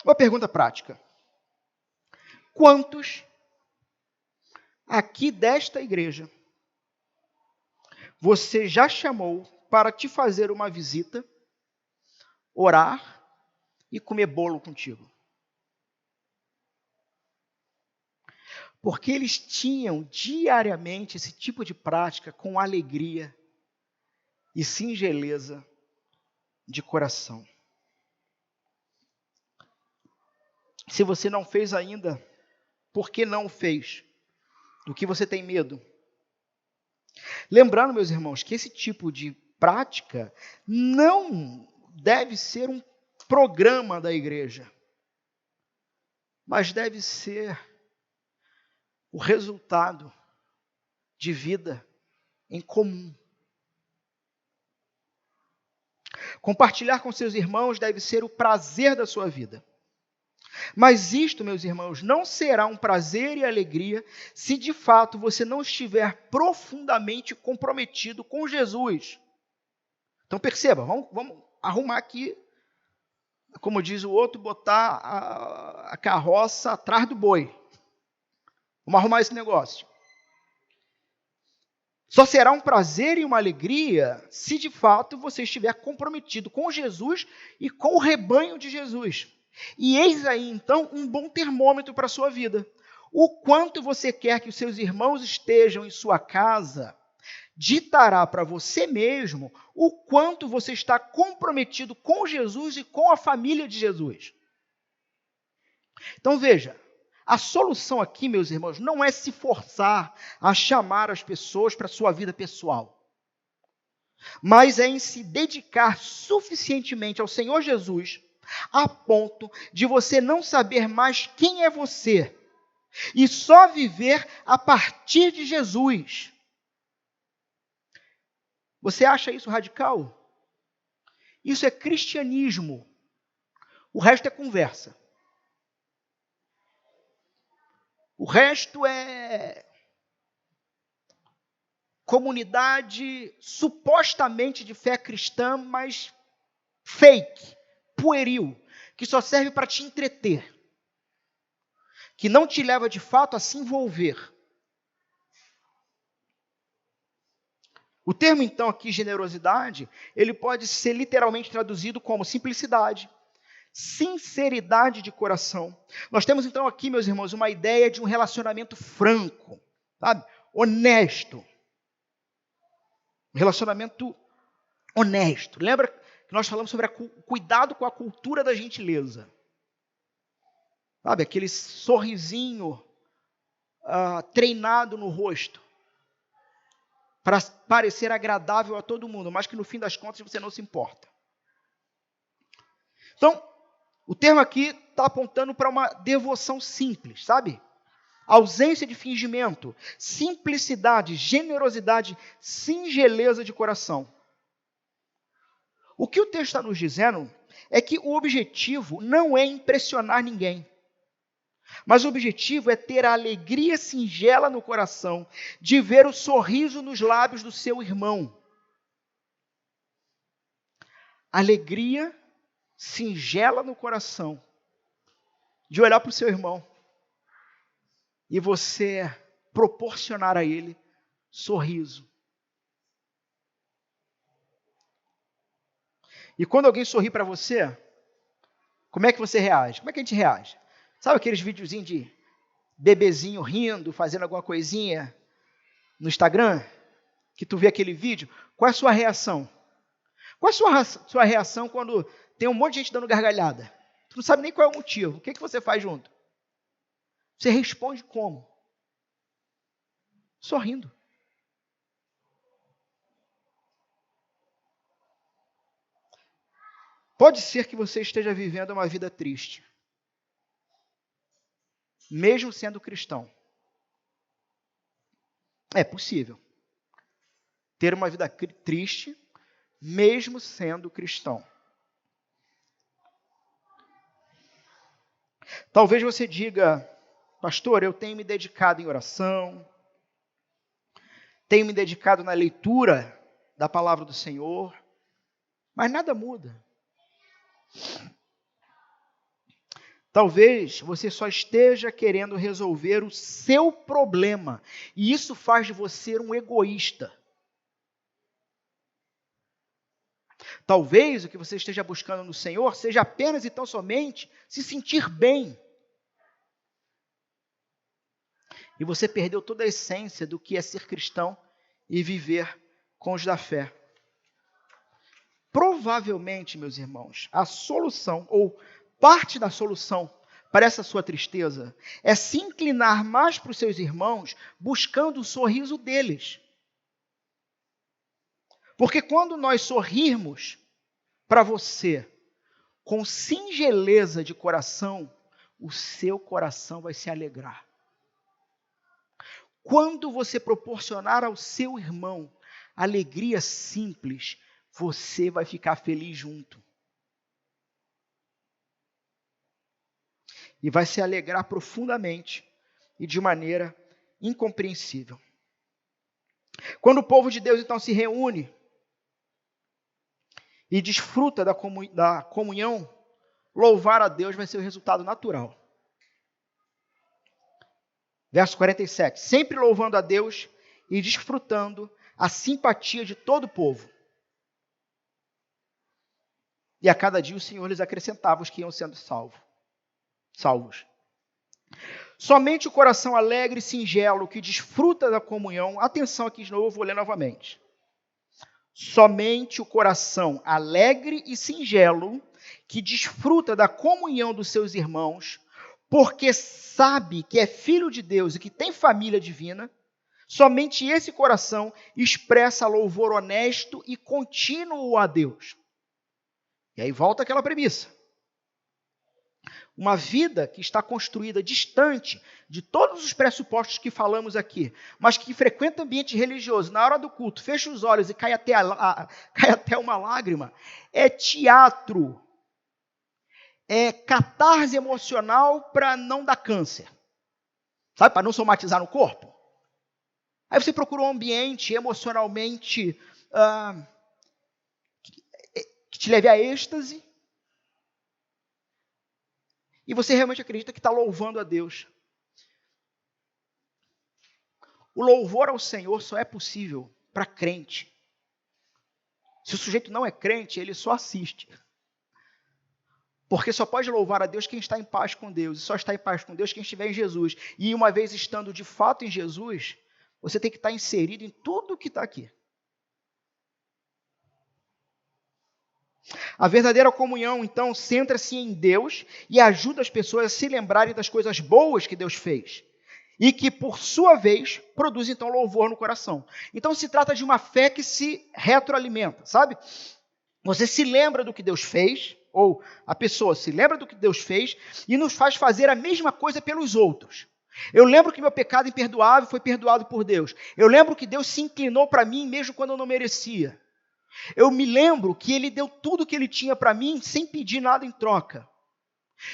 Uma pergunta prática. Quantos aqui desta igreja você já chamou para te fazer uma visita, orar e comer bolo contigo? Porque eles tinham diariamente esse tipo de prática com alegria e singeleza de coração. Se você não fez ainda, por que não o fez? Do que você tem medo? Lembrando, meus irmãos, que esse tipo de prática não deve ser um programa da igreja, mas deve ser o resultado de vida em comum. Compartilhar com seus irmãos deve ser o prazer da sua vida. Mas isto, meus irmãos, não será um prazer e alegria se de fato você não estiver profundamente comprometido com Jesus. Então perceba, vamos arrumar aqui, como diz o outro, botar a carroça atrás do boi. Vamos arrumar esse negócio. Só será um prazer e uma alegria se de fato você estiver comprometido com Jesus e com o rebanho de Jesus. E eis aí, então, um bom termômetro para a sua vida. O quanto você quer que os seus irmãos estejam em sua casa ditará para você mesmo o quanto você está comprometido com Jesus e com a família de Jesus. Então, veja, a solução aqui, meus irmãos, não é se forçar a chamar as pessoas para a sua vida pessoal, mas é em se dedicar suficientemente ao Senhor Jesus a ponto de você não saber mais quem é você e só viver a partir de Jesus. Você acha isso radical? Isso é cristianismo. O resto é conversa. O resto é comunidade supostamente de fé cristã, mas fake, pueril, que só serve para te entreter, que não te leva de fato a se envolver. O termo, então, aqui, generosidade, ele pode ser literalmente traduzido como simplicidade, sinceridade de coração. Nós temos, então, aqui, meus irmãos, uma ideia de um relacionamento franco, sabe? Honesto. Um relacionamento honesto. Lembra que nós falamos sobre o cuidado com a cultura da gentileza? Sabe, aquele sorrisinho treinado no rosto, para parecer agradável a todo mundo, mas que no fim das contas você não se importa. Então, o termo aqui está apontando para uma devoção simples, sabe? Ausência de fingimento, simplicidade, generosidade, singeleza de coração. O que o texto está nos dizendo é que o objetivo não é impressionar ninguém, mas o objetivo é ter a alegria singela no coração de ver o sorriso nos lábios do seu irmão. Alegria singela no coração de olhar para o seu irmão e você proporcionar a ele sorriso. E quando alguém sorri para você, como é que você reage? Como é que a gente reage? Sabe aqueles videozinhos de bebezinho rindo, fazendo alguma coisinha no Instagram? Que tu vê aquele vídeo? Qual é a sua reação? Qual é a sua reação quando tem um monte de gente dando gargalhada? Tu não sabe nem qual é o motivo. O que você faz junto? Você responde como? Sorrindo. Pode ser que você esteja vivendo uma vida triste, mesmo sendo cristão. É possível ter uma vida triste, mesmo sendo cristão. Talvez você diga, pastor, eu tenho me dedicado em oração, tenho me dedicado na leitura da palavra do Senhor, mas nada muda. Talvez você só esteja querendo resolver o seu problema, e isso faz de você um egoísta. Talvez o que você esteja buscando no Senhor seja apenas e tão somente se sentir bem. E você perdeu toda a essência do que é ser cristão e viver com os da fé. Provavelmente, meus irmãos, a solução, ou parte da solução para essa sua tristeza, é se inclinar mais para os seus irmãos, buscando o sorriso deles. Porque quando nós sorrirmos para você, com singeleza de coração, o seu coração vai se alegrar. Quando você proporcionar ao seu irmão alegria simples, você vai ficar feliz junto. E vai se alegrar profundamente e de maneira incompreensível. Quando o povo de Deus então se reúne e desfruta da comunhão, louvar a Deus vai ser o resultado natural. Verso 47, sempre louvando a Deus e desfrutando a simpatia de todo o povo. E a cada dia o Senhor lhes acrescentava os que iam sendo salvos. Somente o coração alegre e singelo que desfruta da comunhão, atenção aqui de novo, eu vou ler novamente. Somente o coração alegre e singelo que desfruta da comunhão dos seus irmãos, porque sabe que é filho de Deus e que tem família divina, somente esse coração expressa louvor honesto e contínuo a Deus. E aí volta aquela premissa. Uma vida que está construída distante de todos os pressupostos que falamos aqui, mas que frequenta ambiente religioso, na hora do culto, fecha os olhos e cai até uma lágrima, é teatro. É catarse emocional para não dar câncer. Sabe, para não somatizar no corpo. Aí você procura um ambiente emocionalmente que te leve a êxtase. E você realmente acredita que está louvando a Deus. O louvor ao Senhor só é possível para crente. Se o sujeito não é crente, ele só assiste. Porque só pode louvar a Deus quem está em paz com Deus. E só está em paz com Deus quem estiver em Jesus. E uma vez estando de fato em Jesus, você tem que estar inserido em tudo que está aqui. A verdadeira comunhão, então, centra-se em Deus e ajuda as pessoas a se lembrarem das coisas boas que Deus fez. E que, por sua vez, produz, então, louvor no coração. Então, se trata de uma fé que se retroalimenta, sabe? Você se lembra do que Deus fez, ou a pessoa se lembra do que Deus fez e nos faz fazer a mesma coisa pelos outros. Eu lembro que meu pecado imperdoável foi perdoado por Deus. Eu lembro que Deus se inclinou para mim mesmo quando eu não merecia. Eu me lembro que Ele deu tudo o que Ele tinha para mim sem pedir nada em troca.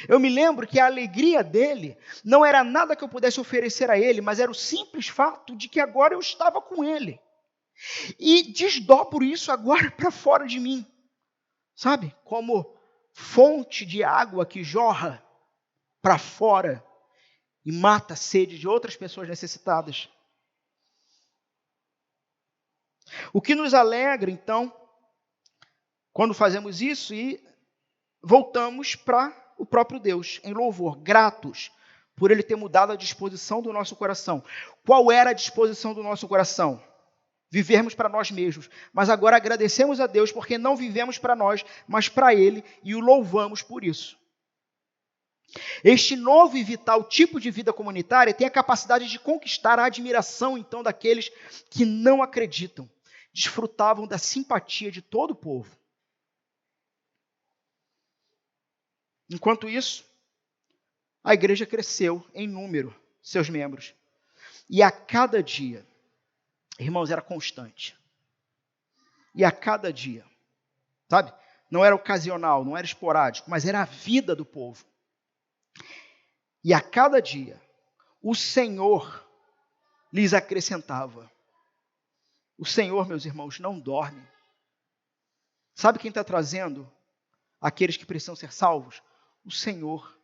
Eu me lembro que a alegria dele não era nada que eu pudesse oferecer a Ele, mas era o simples fato de que agora eu estava com Ele. E desdobro isso agora para fora de mim. Sabe? Como fonte de água que jorra para fora e mata a sede de outras pessoas necessitadas. O que nos alegra, então, quando fazemos isso e voltamos para o próprio Deus, em louvor, gratos por Ele ter mudado a disposição do nosso coração. Qual era a disposição do nosso coração? Vivermos para nós mesmos, mas agora agradecemos a Deus porque não vivemos para nós, mas para Ele e o louvamos por isso. Este novo e vital tipo de vida comunitária tem a capacidade de conquistar a admiração, então, daqueles que não acreditam, desfrutavam da simpatia de todo o povo. Enquanto isso, a igreja cresceu em número, seus membros, e a cada dia, irmãos, era constante. E a cada dia, sabe? Não era ocasional, não era esporádico, mas era a vida do povo. E a cada dia, o Senhor lhes acrescentava. O Senhor, meus irmãos, não dorme. Sabe quem está trazendo aqueles que precisam ser salvos? O Senhor.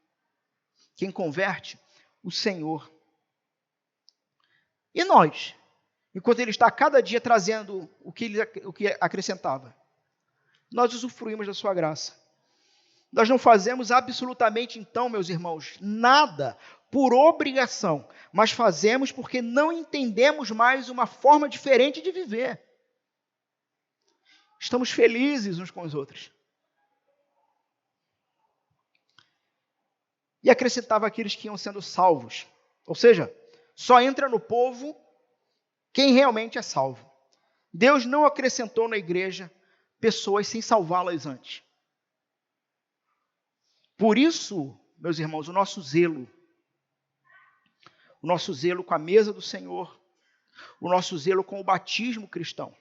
Quem converte? O Senhor. E nós? Enquanto Ele está cada dia trazendo o que acrescentava, nós usufruímos da sua graça. Nós não fazemos absolutamente, então, meus irmãos, nada por obrigação, mas fazemos porque não entendemos mais uma forma diferente de viver. Estamos felizes uns com os outros. E acrescentava aqueles que iam sendo salvos. Ou seja, só entra no povo quem realmente é salvo. Deus não acrescentou na igreja pessoas sem salvá-las antes. Por isso, meus irmãos, o nosso zelo com a mesa do Senhor, o nosso zelo com o batismo cristão.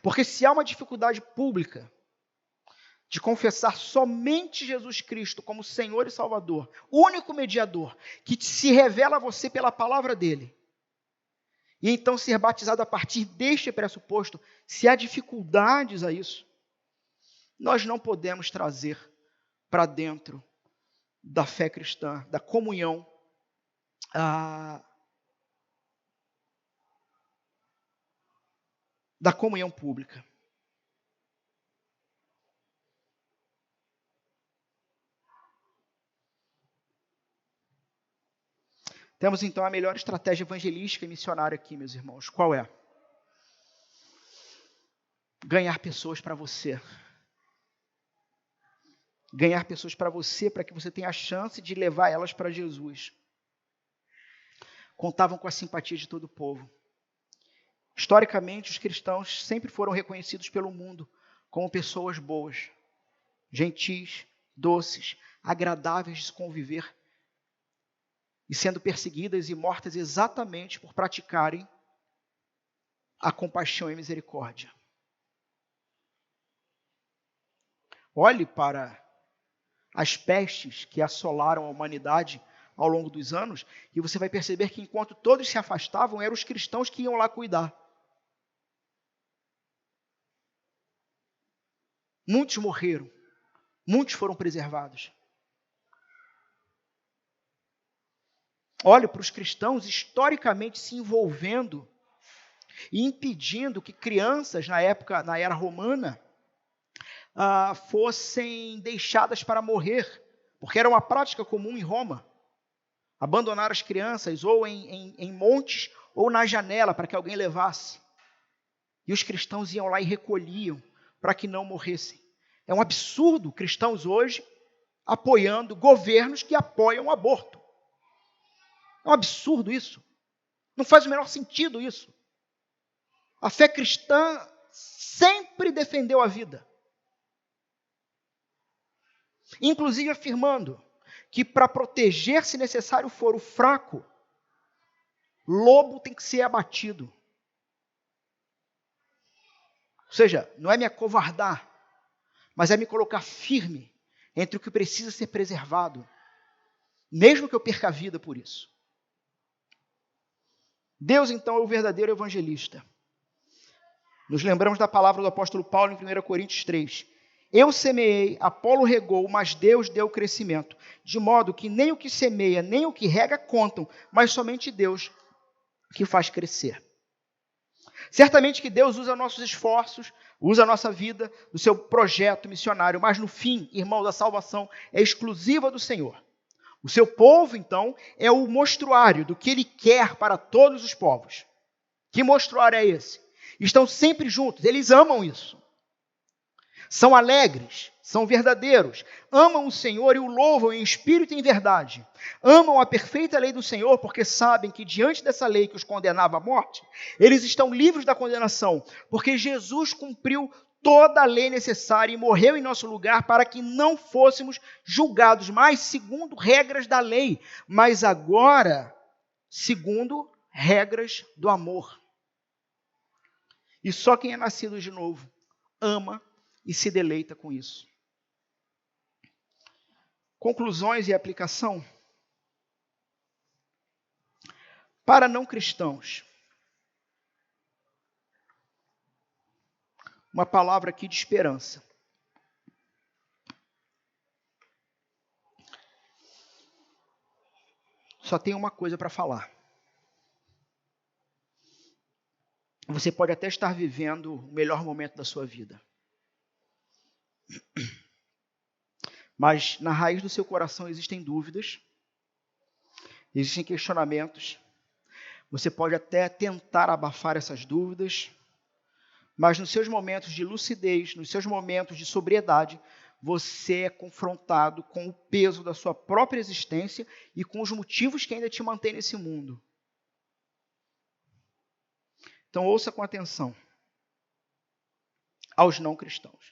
Porque se há uma dificuldade pública de confessar somente Jesus Cristo como Senhor e Salvador, único mediador, que se revela a você pela palavra dele, e então ser batizado a partir deste pressuposto, se há dificuldades a isso, nós não podemos trazer para dentro da fé cristã, da comunhão, da comunhão pública. Temos então a melhor estratégia evangelística e missionária aqui, meus irmãos. Qual é? Ganhar pessoas para você. Ganhar pessoas para você, para que você tenha a chance de levar elas para Jesus. Contavam com a simpatia de todo o povo. Historicamente, os cristãos sempre foram reconhecidos pelo mundo como pessoas boas, gentis, doces, agradáveis de se conviver, e sendo perseguidas e mortas exatamente por praticarem a compaixão e misericórdia. Olhe para as pestes que assolaram a humanidade ao longo dos anos, e você vai perceber que enquanto todos se afastavam, eram os cristãos que iam lá cuidar. Muitos morreram, muitos foram preservados. Olhe para os cristãos historicamente se envolvendo e impedindo que crianças, na era romana, fossem deixadas para morrer, porque era uma prática comum em Roma, abandonar as crianças ou em montes ou na janela para que alguém levasse. E os cristãos iam lá e recolhiam para que não morressem. É um absurdo cristãos hoje apoiando governos que apoiam o aborto. É um absurdo isso. Não faz o menor sentido isso. A fé cristã sempre defendeu a vida. Inclusive afirmando que para proteger, se necessário for, o fraco, lobo tem que ser abatido. Ou seja, não é me acovardar, mas é me colocar firme entre o que precisa ser preservado, mesmo que eu perca a vida por isso. Deus, então, é o verdadeiro evangelista. Nos lembramos da palavra do apóstolo Paulo em 1 Coríntios 3. Eu semeei, Apolo regou, mas Deus deu o crescimento. De modo que nem o que semeia, nem o que rega contam, mas somente Deus que faz crescer. Certamente que Deus usa nossos esforços, usa a nossa vida, no seu projeto missionário, mas no fim, irmãos, a salvação é exclusiva do Senhor. O seu povo, então, é o mostruário do que Ele quer para todos os povos. Que mostruário é esse? Estão sempre juntos, eles amam isso. São alegres, são verdadeiros, amam o Senhor e o louvam em espírito e em verdade. Amam a perfeita lei do Senhor porque sabem que diante dessa lei que os condenava à morte, eles estão livres da condenação, porque Jesus cumpriu toda a lei necessária e morreu em nosso lugar para que não fôssemos julgados mais segundo regras da lei, mas agora segundo regras do amor. E só quem é nascido de novo ama e se deleita com isso. Conclusões e aplicação. Para não cristãos, uma palavra aqui de esperança. Só tem uma coisa para falar. Você pode até estar vivendo o melhor momento da sua vida. Mas na raiz do seu coração existem dúvidas, existem questionamentos. Você pode até tentar abafar essas dúvidas, mas nos seus momentos de lucidez, nos seus momentos de sobriedade, você é confrontado com o peso da sua própria existência e com os motivos que ainda te mantêm nesse mundo. Então ouça com atenção aos não cristãos.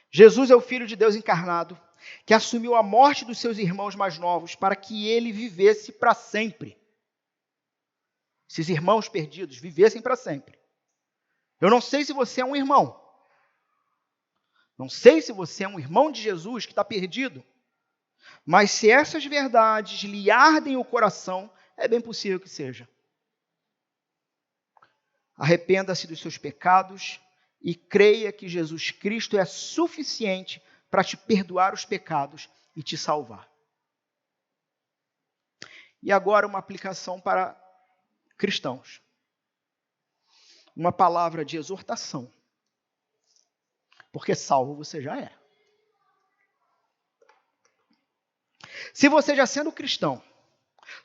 Jesus é o Filho de Deus encarnado, que assumiu a morte dos seus irmãos mais novos para que ele vivesse para sempre. Esses irmãos perdidos vivessem para sempre. Eu não sei se você é um irmão. Não sei se você é um irmão de Jesus que está perdido. Mas se essas verdades lhe ardem o coração, é bem possível que seja. Arrependa-se dos seus pecados e creia que Jesus Cristo é suficiente para te perdoar os pecados e te salvar. E agora uma aplicação para cristãos. Uma palavra de exortação. Porque salvo você já é. Se você já sendo cristão,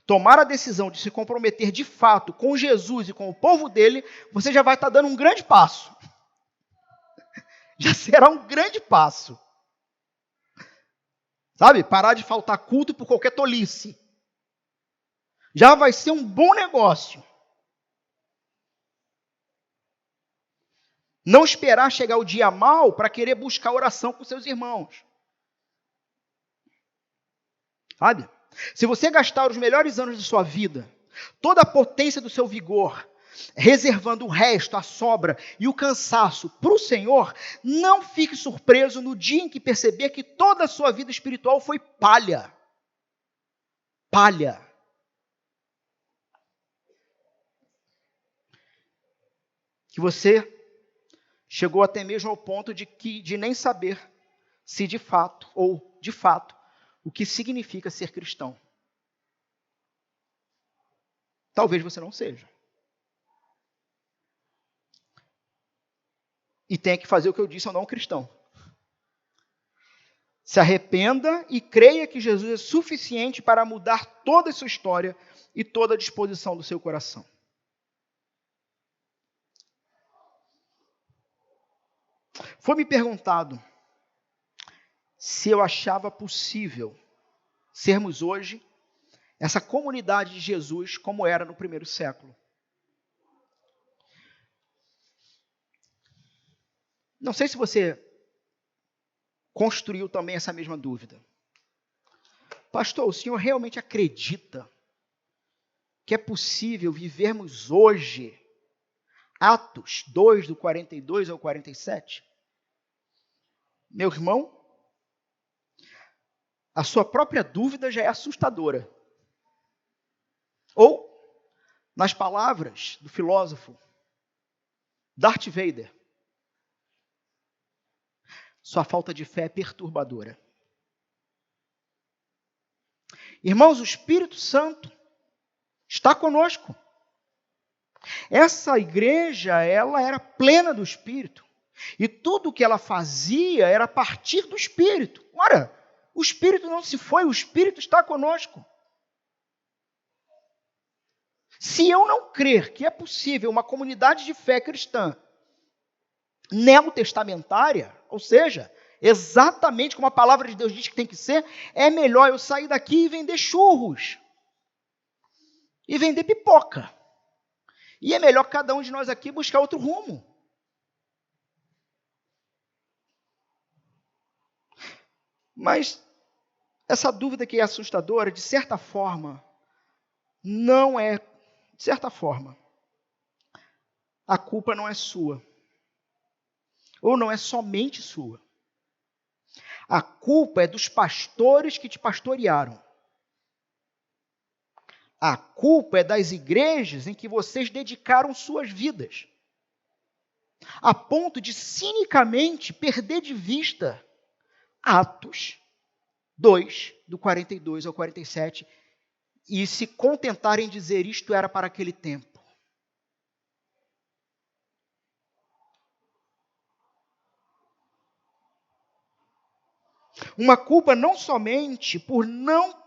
tomar a decisão de se comprometer de fato com Jesus e com o povo dele, você já vai estar dando um grande passo. Já será um grande passo. Sabe? Parar de faltar culto por qualquer tolice. Já vai ser um bom negócio. Não esperar chegar o dia mau para querer buscar oração com seus irmãos. Sabe? Se você gastar os melhores anos de sua vida, toda a potência do seu vigor, reservando o resto, a sobra e o cansaço para o Senhor, não fique surpreso no dia em que perceber que toda a sua vida espiritual foi palha. Palha. Que você chegou até mesmo ao ponto de nem saber se de fato, ou de fato, o que significa ser cristão. Talvez você não seja. E tenha que fazer o que eu disse ao não cristão. Se arrependa e creia que Jesus é suficiente para mudar toda a sua história e toda a disposição do seu coração. Foi me perguntado se eu achava possível sermos hoje essa comunidade de Jesus como era no primeiro século. Não sei se você construiu também essa mesma dúvida. Pastor, o senhor realmente acredita que é possível vivermos hoje Atos 2, do 42 ao 47? Meu irmão, a sua própria dúvida já é assustadora. Ou, nas palavras do filósofo Darth Vader, sua falta de fé é perturbadora. Irmãos, o Espírito Santo está conosco. Essa igreja, ela era plena do Espírito. E tudo o que ela fazia era a partir do Espírito. Ora, o Espírito não se foi, o Espírito está conosco. Se eu não crer que é possível uma comunidade de fé cristã neotestamentária, ou seja, exatamente como a palavra de Deus diz que tem que ser, é melhor eu sair daqui e vender churros. E vender pipoca. E é melhor cada um de nós aqui buscar outro rumo. Mas essa dúvida que é assustadora, de certa forma, não é, de certa forma, a culpa não é sua. Ou não é somente sua. A culpa é dos pastores que te pastorearam. A culpa é das igrejas em que vocês dedicaram suas vidas. a ponto de cinicamente perder de vista Atos 2, do 42 ao 47, e se contentar em dizer isto era para aquele tempo. Uma culpa não somente por não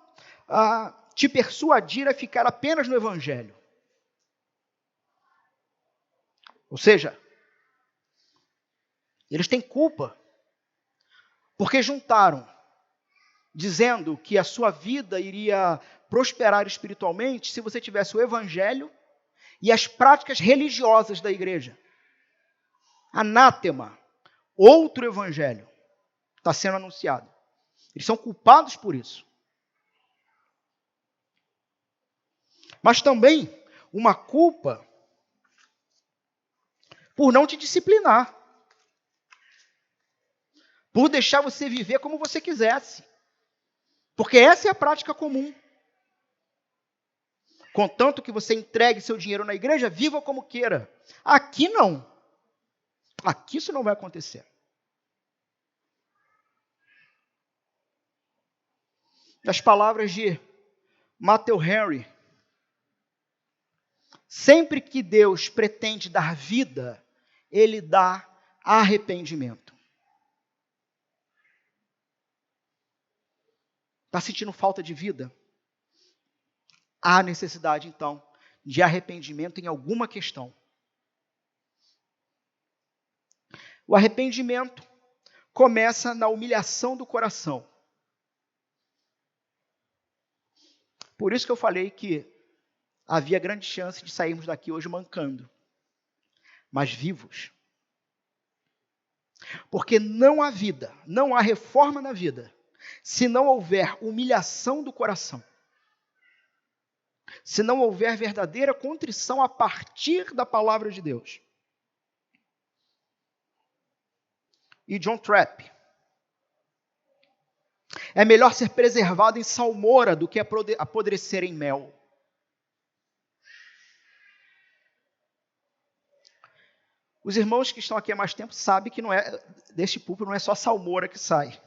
te persuadir a ficar apenas no Evangelho. Ou seja, eles têm culpa porque juntaram, dizendo que a sua vida iria prosperar espiritualmente se você tivesse o Evangelho e as práticas religiosas da igreja. Anátema, outro Evangelho está sendo anunciado. Eles são culpados por isso. Mas também uma culpa por não te disciplinar, por deixar você viver como você quisesse. Porque essa é a prática comum. Contanto que você entregue seu dinheiro na igreja, viva como queira. Aqui não. Aqui isso não vai acontecer. Nas palavras de Matthew Henry, sempre que Deus pretende dar vida, Ele dá arrependimento. Está sentindo falta de vida? Há necessidade, então, de arrependimento em alguma questão. O arrependimento começa na humilhação do coração. Por isso que eu falei que havia grande chance de sairmos daqui hoje mancando, mas vivos. Porque não há vida, não há reforma na vida, se não houver humilhação do coração. Se não houver verdadeira contrição a partir da palavra de Deus. E John Trapp: é melhor ser preservado em salmoura do que apodrecer em mel. Os irmãos que estão aqui há mais tempo sabem que deste púlpito não é só salmoura que sai.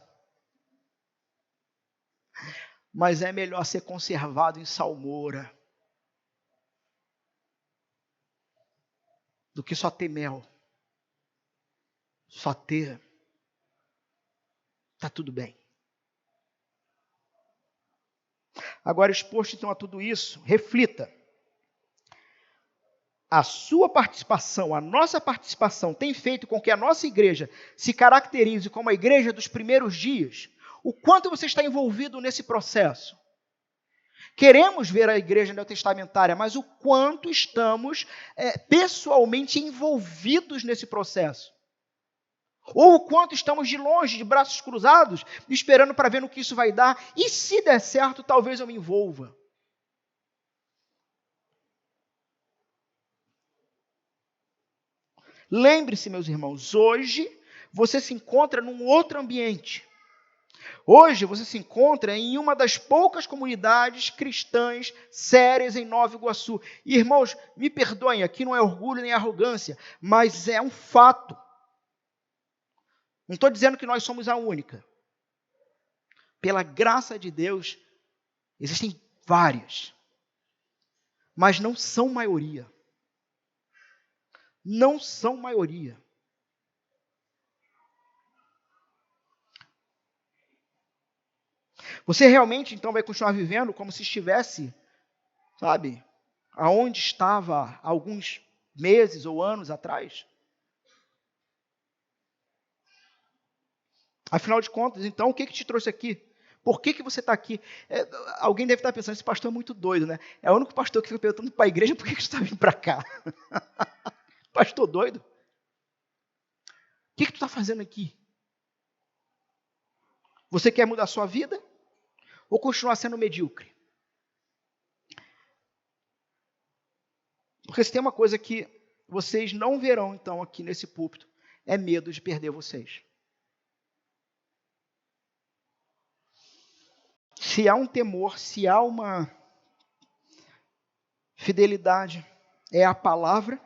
Mas é melhor ser conservado em salmoura do que só ter mel. Só ter. Está tudo bem. Agora, exposto então a tudo isso, reflita. A sua participação, a nossa participação tem feito com que a nossa igreja se caracterize como a igreja dos primeiros dias? O quanto você está envolvido nesse processo? Queremos ver a igreja neotestamentária, mas o quanto estamos pessoalmente envolvidos nesse processo? Ou o quanto estamos de longe, de braços cruzados, esperando para ver no que isso vai dar, e se der certo, talvez eu me envolva. Lembre-se, meus irmãos, hoje você se encontra num outro ambiente. Hoje você se encontra em uma das poucas comunidades cristãs sérias em Nova Iguaçu. E, irmãos, me perdoem, aqui não é orgulho nem arrogância, mas é um fato. Não estou dizendo que nós somos a única. Pela graça de Deus, existem várias, mas não são maioria. Não são maioria. Você realmente, então, vai continuar vivendo como se estivesse, sabe, aonde estava há alguns meses ou anos atrás? Afinal de contas, então, o que te trouxe aqui? Por que você está aqui? Alguém deve estar pensando, esse pastor é muito doido, né? É o único pastor que fica perguntando para a igreja, por que você está vindo para cá? Pastor doido? O que tu está fazendo aqui? Você quer mudar a sua vida? Ou continuar sendo medíocre? Porque se tem uma coisa que vocês não verão, então, aqui nesse púlpito, é medo de perder vocês. Se há um temor, se há uma fidelidade, é a palavra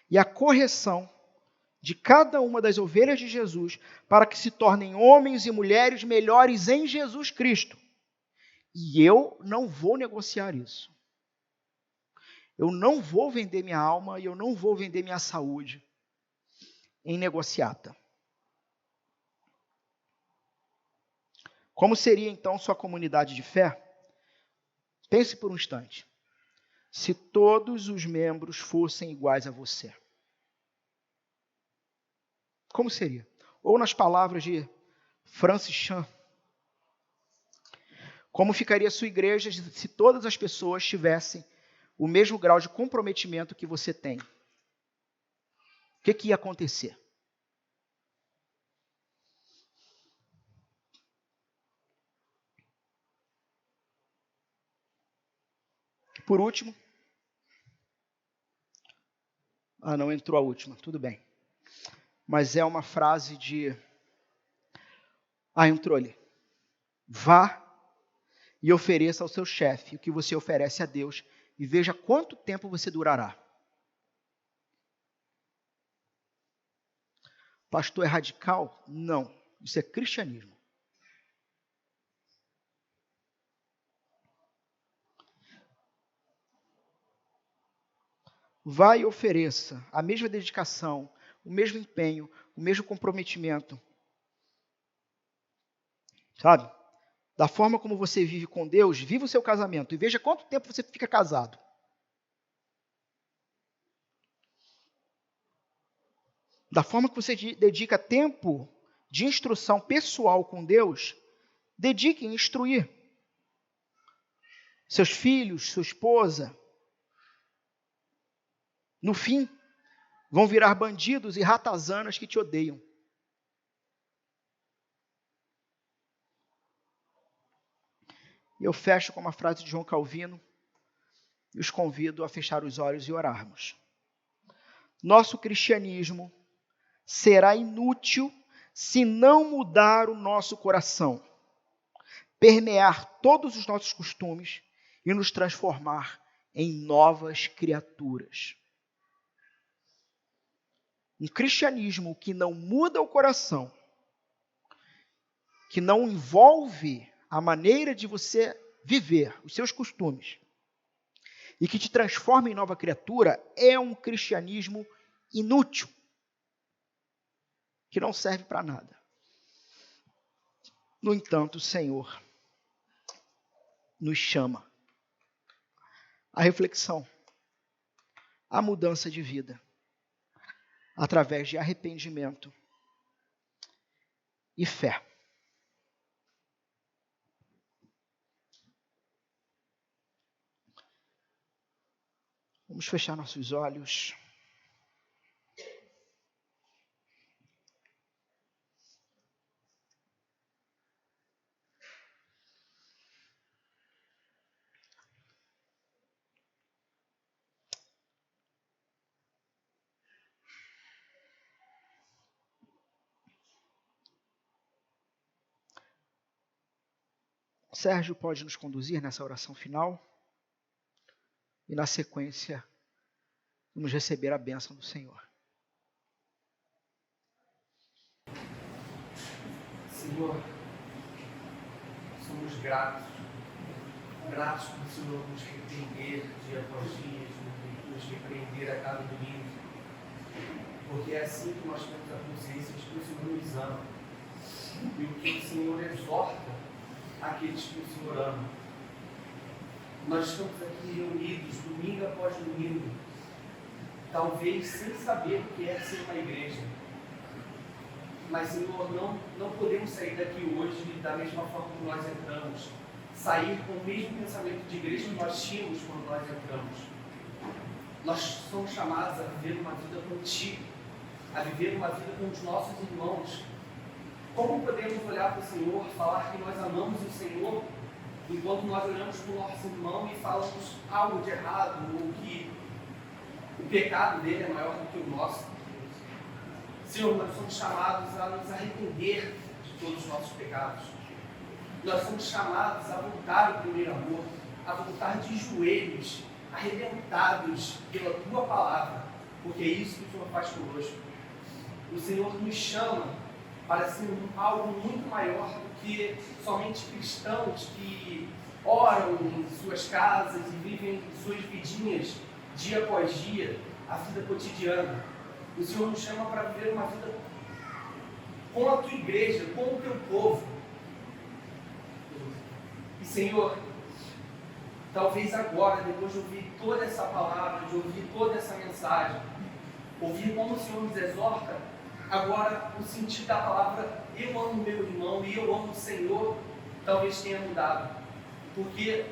e a correção de cada uma das ovelhas de Jesus, para que se tornem homens e mulheres melhores em Jesus Cristo. E eu não vou negociar isso. Eu não vou vender minha alma e eu não vou vender minha saúde em negociata. Como seria então sua comunidade de fé? Pense por um instante. Se todos os membros fossem iguais a você. Como seria? Ou nas palavras de Francis Chan, como ficaria a sua igreja se todas as pessoas tivessem o mesmo grau de comprometimento que você tem? O que ia acontecer? Por último, não entrou a última, tudo bem. Mas é uma frase de... entrou ali. Vá e ofereça ao seu chefe o que você oferece a Deus e veja quanto tempo você durará. Pastor, é radical? Não, isso é cristianismo. Vá e ofereça a mesma dedicação, o mesmo empenho, o mesmo comprometimento. Sabe? Da forma como você vive com Deus, viva o seu casamento e veja quanto tempo você fica casado. Da forma que você dedica tempo de instrução pessoal com Deus, dedique em instruir seus filhos, sua esposa. No fim, vão virar bandidos e ratazanas que te odeiam. E eu fecho com uma frase de João Calvino e os convido a fechar os olhos e orarmos. Nosso cristianismo será inútil se não mudar o nosso coração, permear todos os nossos costumes e nos transformar em novas criaturas. Um cristianismo que não muda o coração, que não envolve a maneira de você viver, os seus costumes, e que te transforma em nova criatura, é um cristianismo inútil, que não serve para nada. No entanto, o Senhor nos chama à reflexão, à mudança de vida, através de arrependimento e fé. Vamos fechar nossos olhos. Sérgio pode nos conduzir nessa oração final. E na sequência, vamos receber a bênção do Senhor. Senhor, somos gratos por o Senhor nos repreender dia após dia, nos repreender a cada domingo, porque é assim que nós temos a consciência de que o Senhor nos ama e o que o Senhor exorta àqueles que o Senhor ama. Nós estamos aqui reunidos domingo após domingo, talvez sem saber o que é ser uma igreja. Mas, Senhor, não podemos sair daqui hoje da mesma forma que nós entramos, sair com o mesmo pensamento de igreja que nós tínhamos quando nós entramos. Nós somos chamados a viver uma vida contigo, a viver uma vida com os nossos irmãos. Como podemos olhar para o Senhor, falar que nós amamos o Senhor, enquanto nós olhamos para o nosso irmão e falamos algo de errado, ou que o pecado dele é maior do que o nosso? Senhor, nós somos chamados a nos arrepender de todos os nossos pecados. Nós somos chamados a voltar ao primeiro amor, a voltar de joelhos, arrebentados pela Tua palavra, porque é isso que o Senhor faz conosco. o Senhor nos chama para ser algo muito maior do que somente cristãos que oram em suas casas e vivem suas vidinhas dia após dia, a vida cotidiana. O Senhor nos chama para viver uma vida com a tua igreja, com o teu povo. E Senhor, talvez agora, depois de ouvir toda essa palavra, de ouvir toda essa mensagem, ouvir como o Senhor nos exorta, agora o sentido da palavra eu amo meu irmão e eu amo o Senhor, talvez tenha mudado. Porque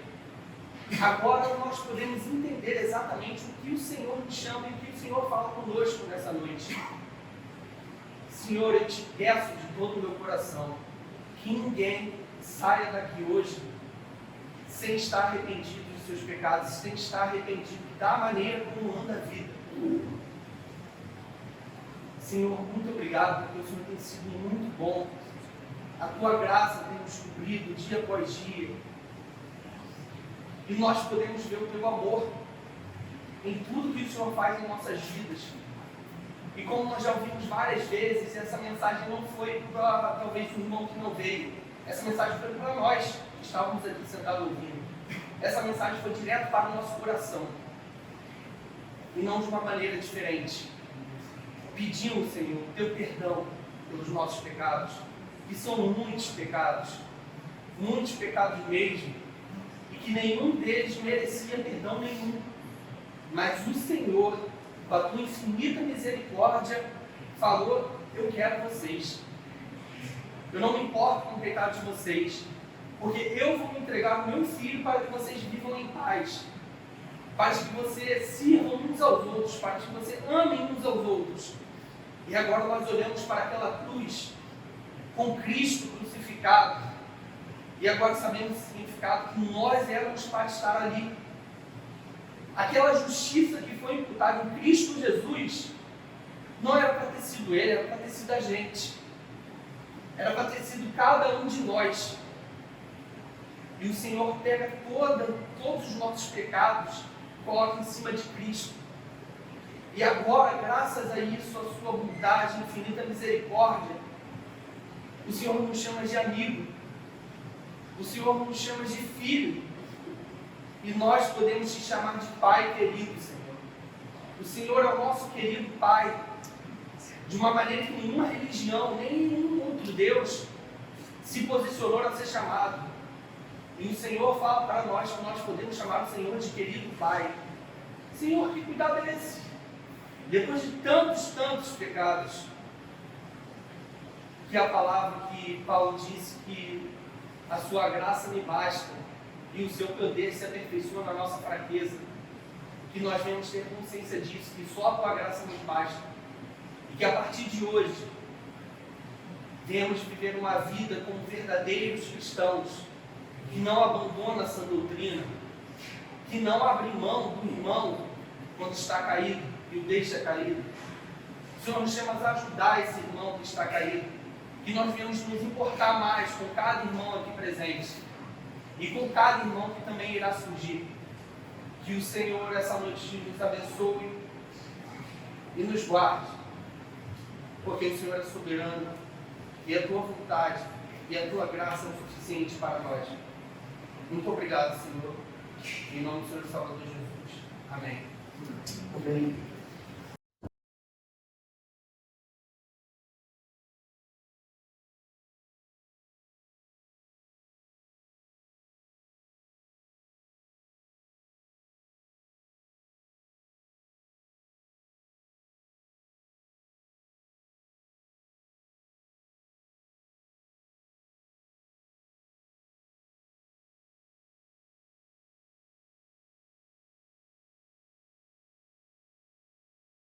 agora nós podemos entender exatamente o que o Senhor nos chama e o que o Senhor fala conosco nessa noite. Senhor, eu te peço de todo o meu coração que ninguém saia daqui hoje sem estar arrependido dos seus pecados, sem estar arrependido da maneira como anda a vida. Senhor, muito obrigado, porque o Senhor tem sido muito bom. A tua graça tem nos cobrido dia após dia. E nós podemos ver o teu amor em tudo que o Senhor faz em nossas vidas. E como nós já ouvimos várias vezes, essa mensagem não foi para talvez um irmão que não veio. Essa mensagem foi para nós que estávamos aqui sentados ouvindo. Essa mensagem foi direto para o nosso coração. E não de uma maneira diferente. Pedindo, Senhor, teu perdão pelos nossos pecados, que são muitos pecados mesmo, e que nenhum deles merecia perdão nenhum. Mas o Senhor, com a tua infinita misericórdia, falou: eu quero vocês. Eu não me importo com o pecado de vocês, porque eu vou entregar o meu filho para que vocês vivam em paz, para que vocês sirvam uns aos outros, para que vocês amem uns aos outros. E agora nós olhamos para aquela cruz com Cristo crucificado, e agora sabemos o significado que nós éramos para estar ali. Aquela justiça que foi imputada em Cristo Jesus não era para ter sido ele, era para ter sido a gente. Era para ter sido cada um de nós. E o Senhor pega todos os nossos pecados, coloca em cima de Cristo. E agora, graças a isso, a sua bondade, infinita misericórdia, o Senhor nos chama de amigo. O Senhor nos chama de filho. E nós podemos te chamar de Pai querido, Senhor. O Senhor é o nosso querido Pai, de uma maneira que nenhuma religião, nem nenhum outro Deus se posicionou a ser chamado. E o Senhor fala para nós que nós podemos chamar o Senhor de querido Pai. Senhor, que cuidado é esse? Depois de tantos pecados, que a palavra que Paulo disse que a sua graça me basta e o seu poder se aperfeiçoa na nossa fraqueza, que nós venhamos ter consciência disso, que só a tua graça nos basta, e que a partir de hoje venhamos viver uma vida como verdadeiros cristãos, que não abandona essa doutrina, que não abre mão do irmão quando está caído e o deixa caído. O Senhor nos chama a ajudar esse irmão que está caído, que nós venhamos nos importar mais com cada irmão aqui presente e com cada irmão que também irá surgir. Que o Senhor essa noite nos abençoe e nos guarde, porque o Senhor é soberano e a tua vontade e a tua graça é o suficiente para nós. Muito obrigado, Senhor, em nome do Senhor e Salvador Jesus. Amém. Amém.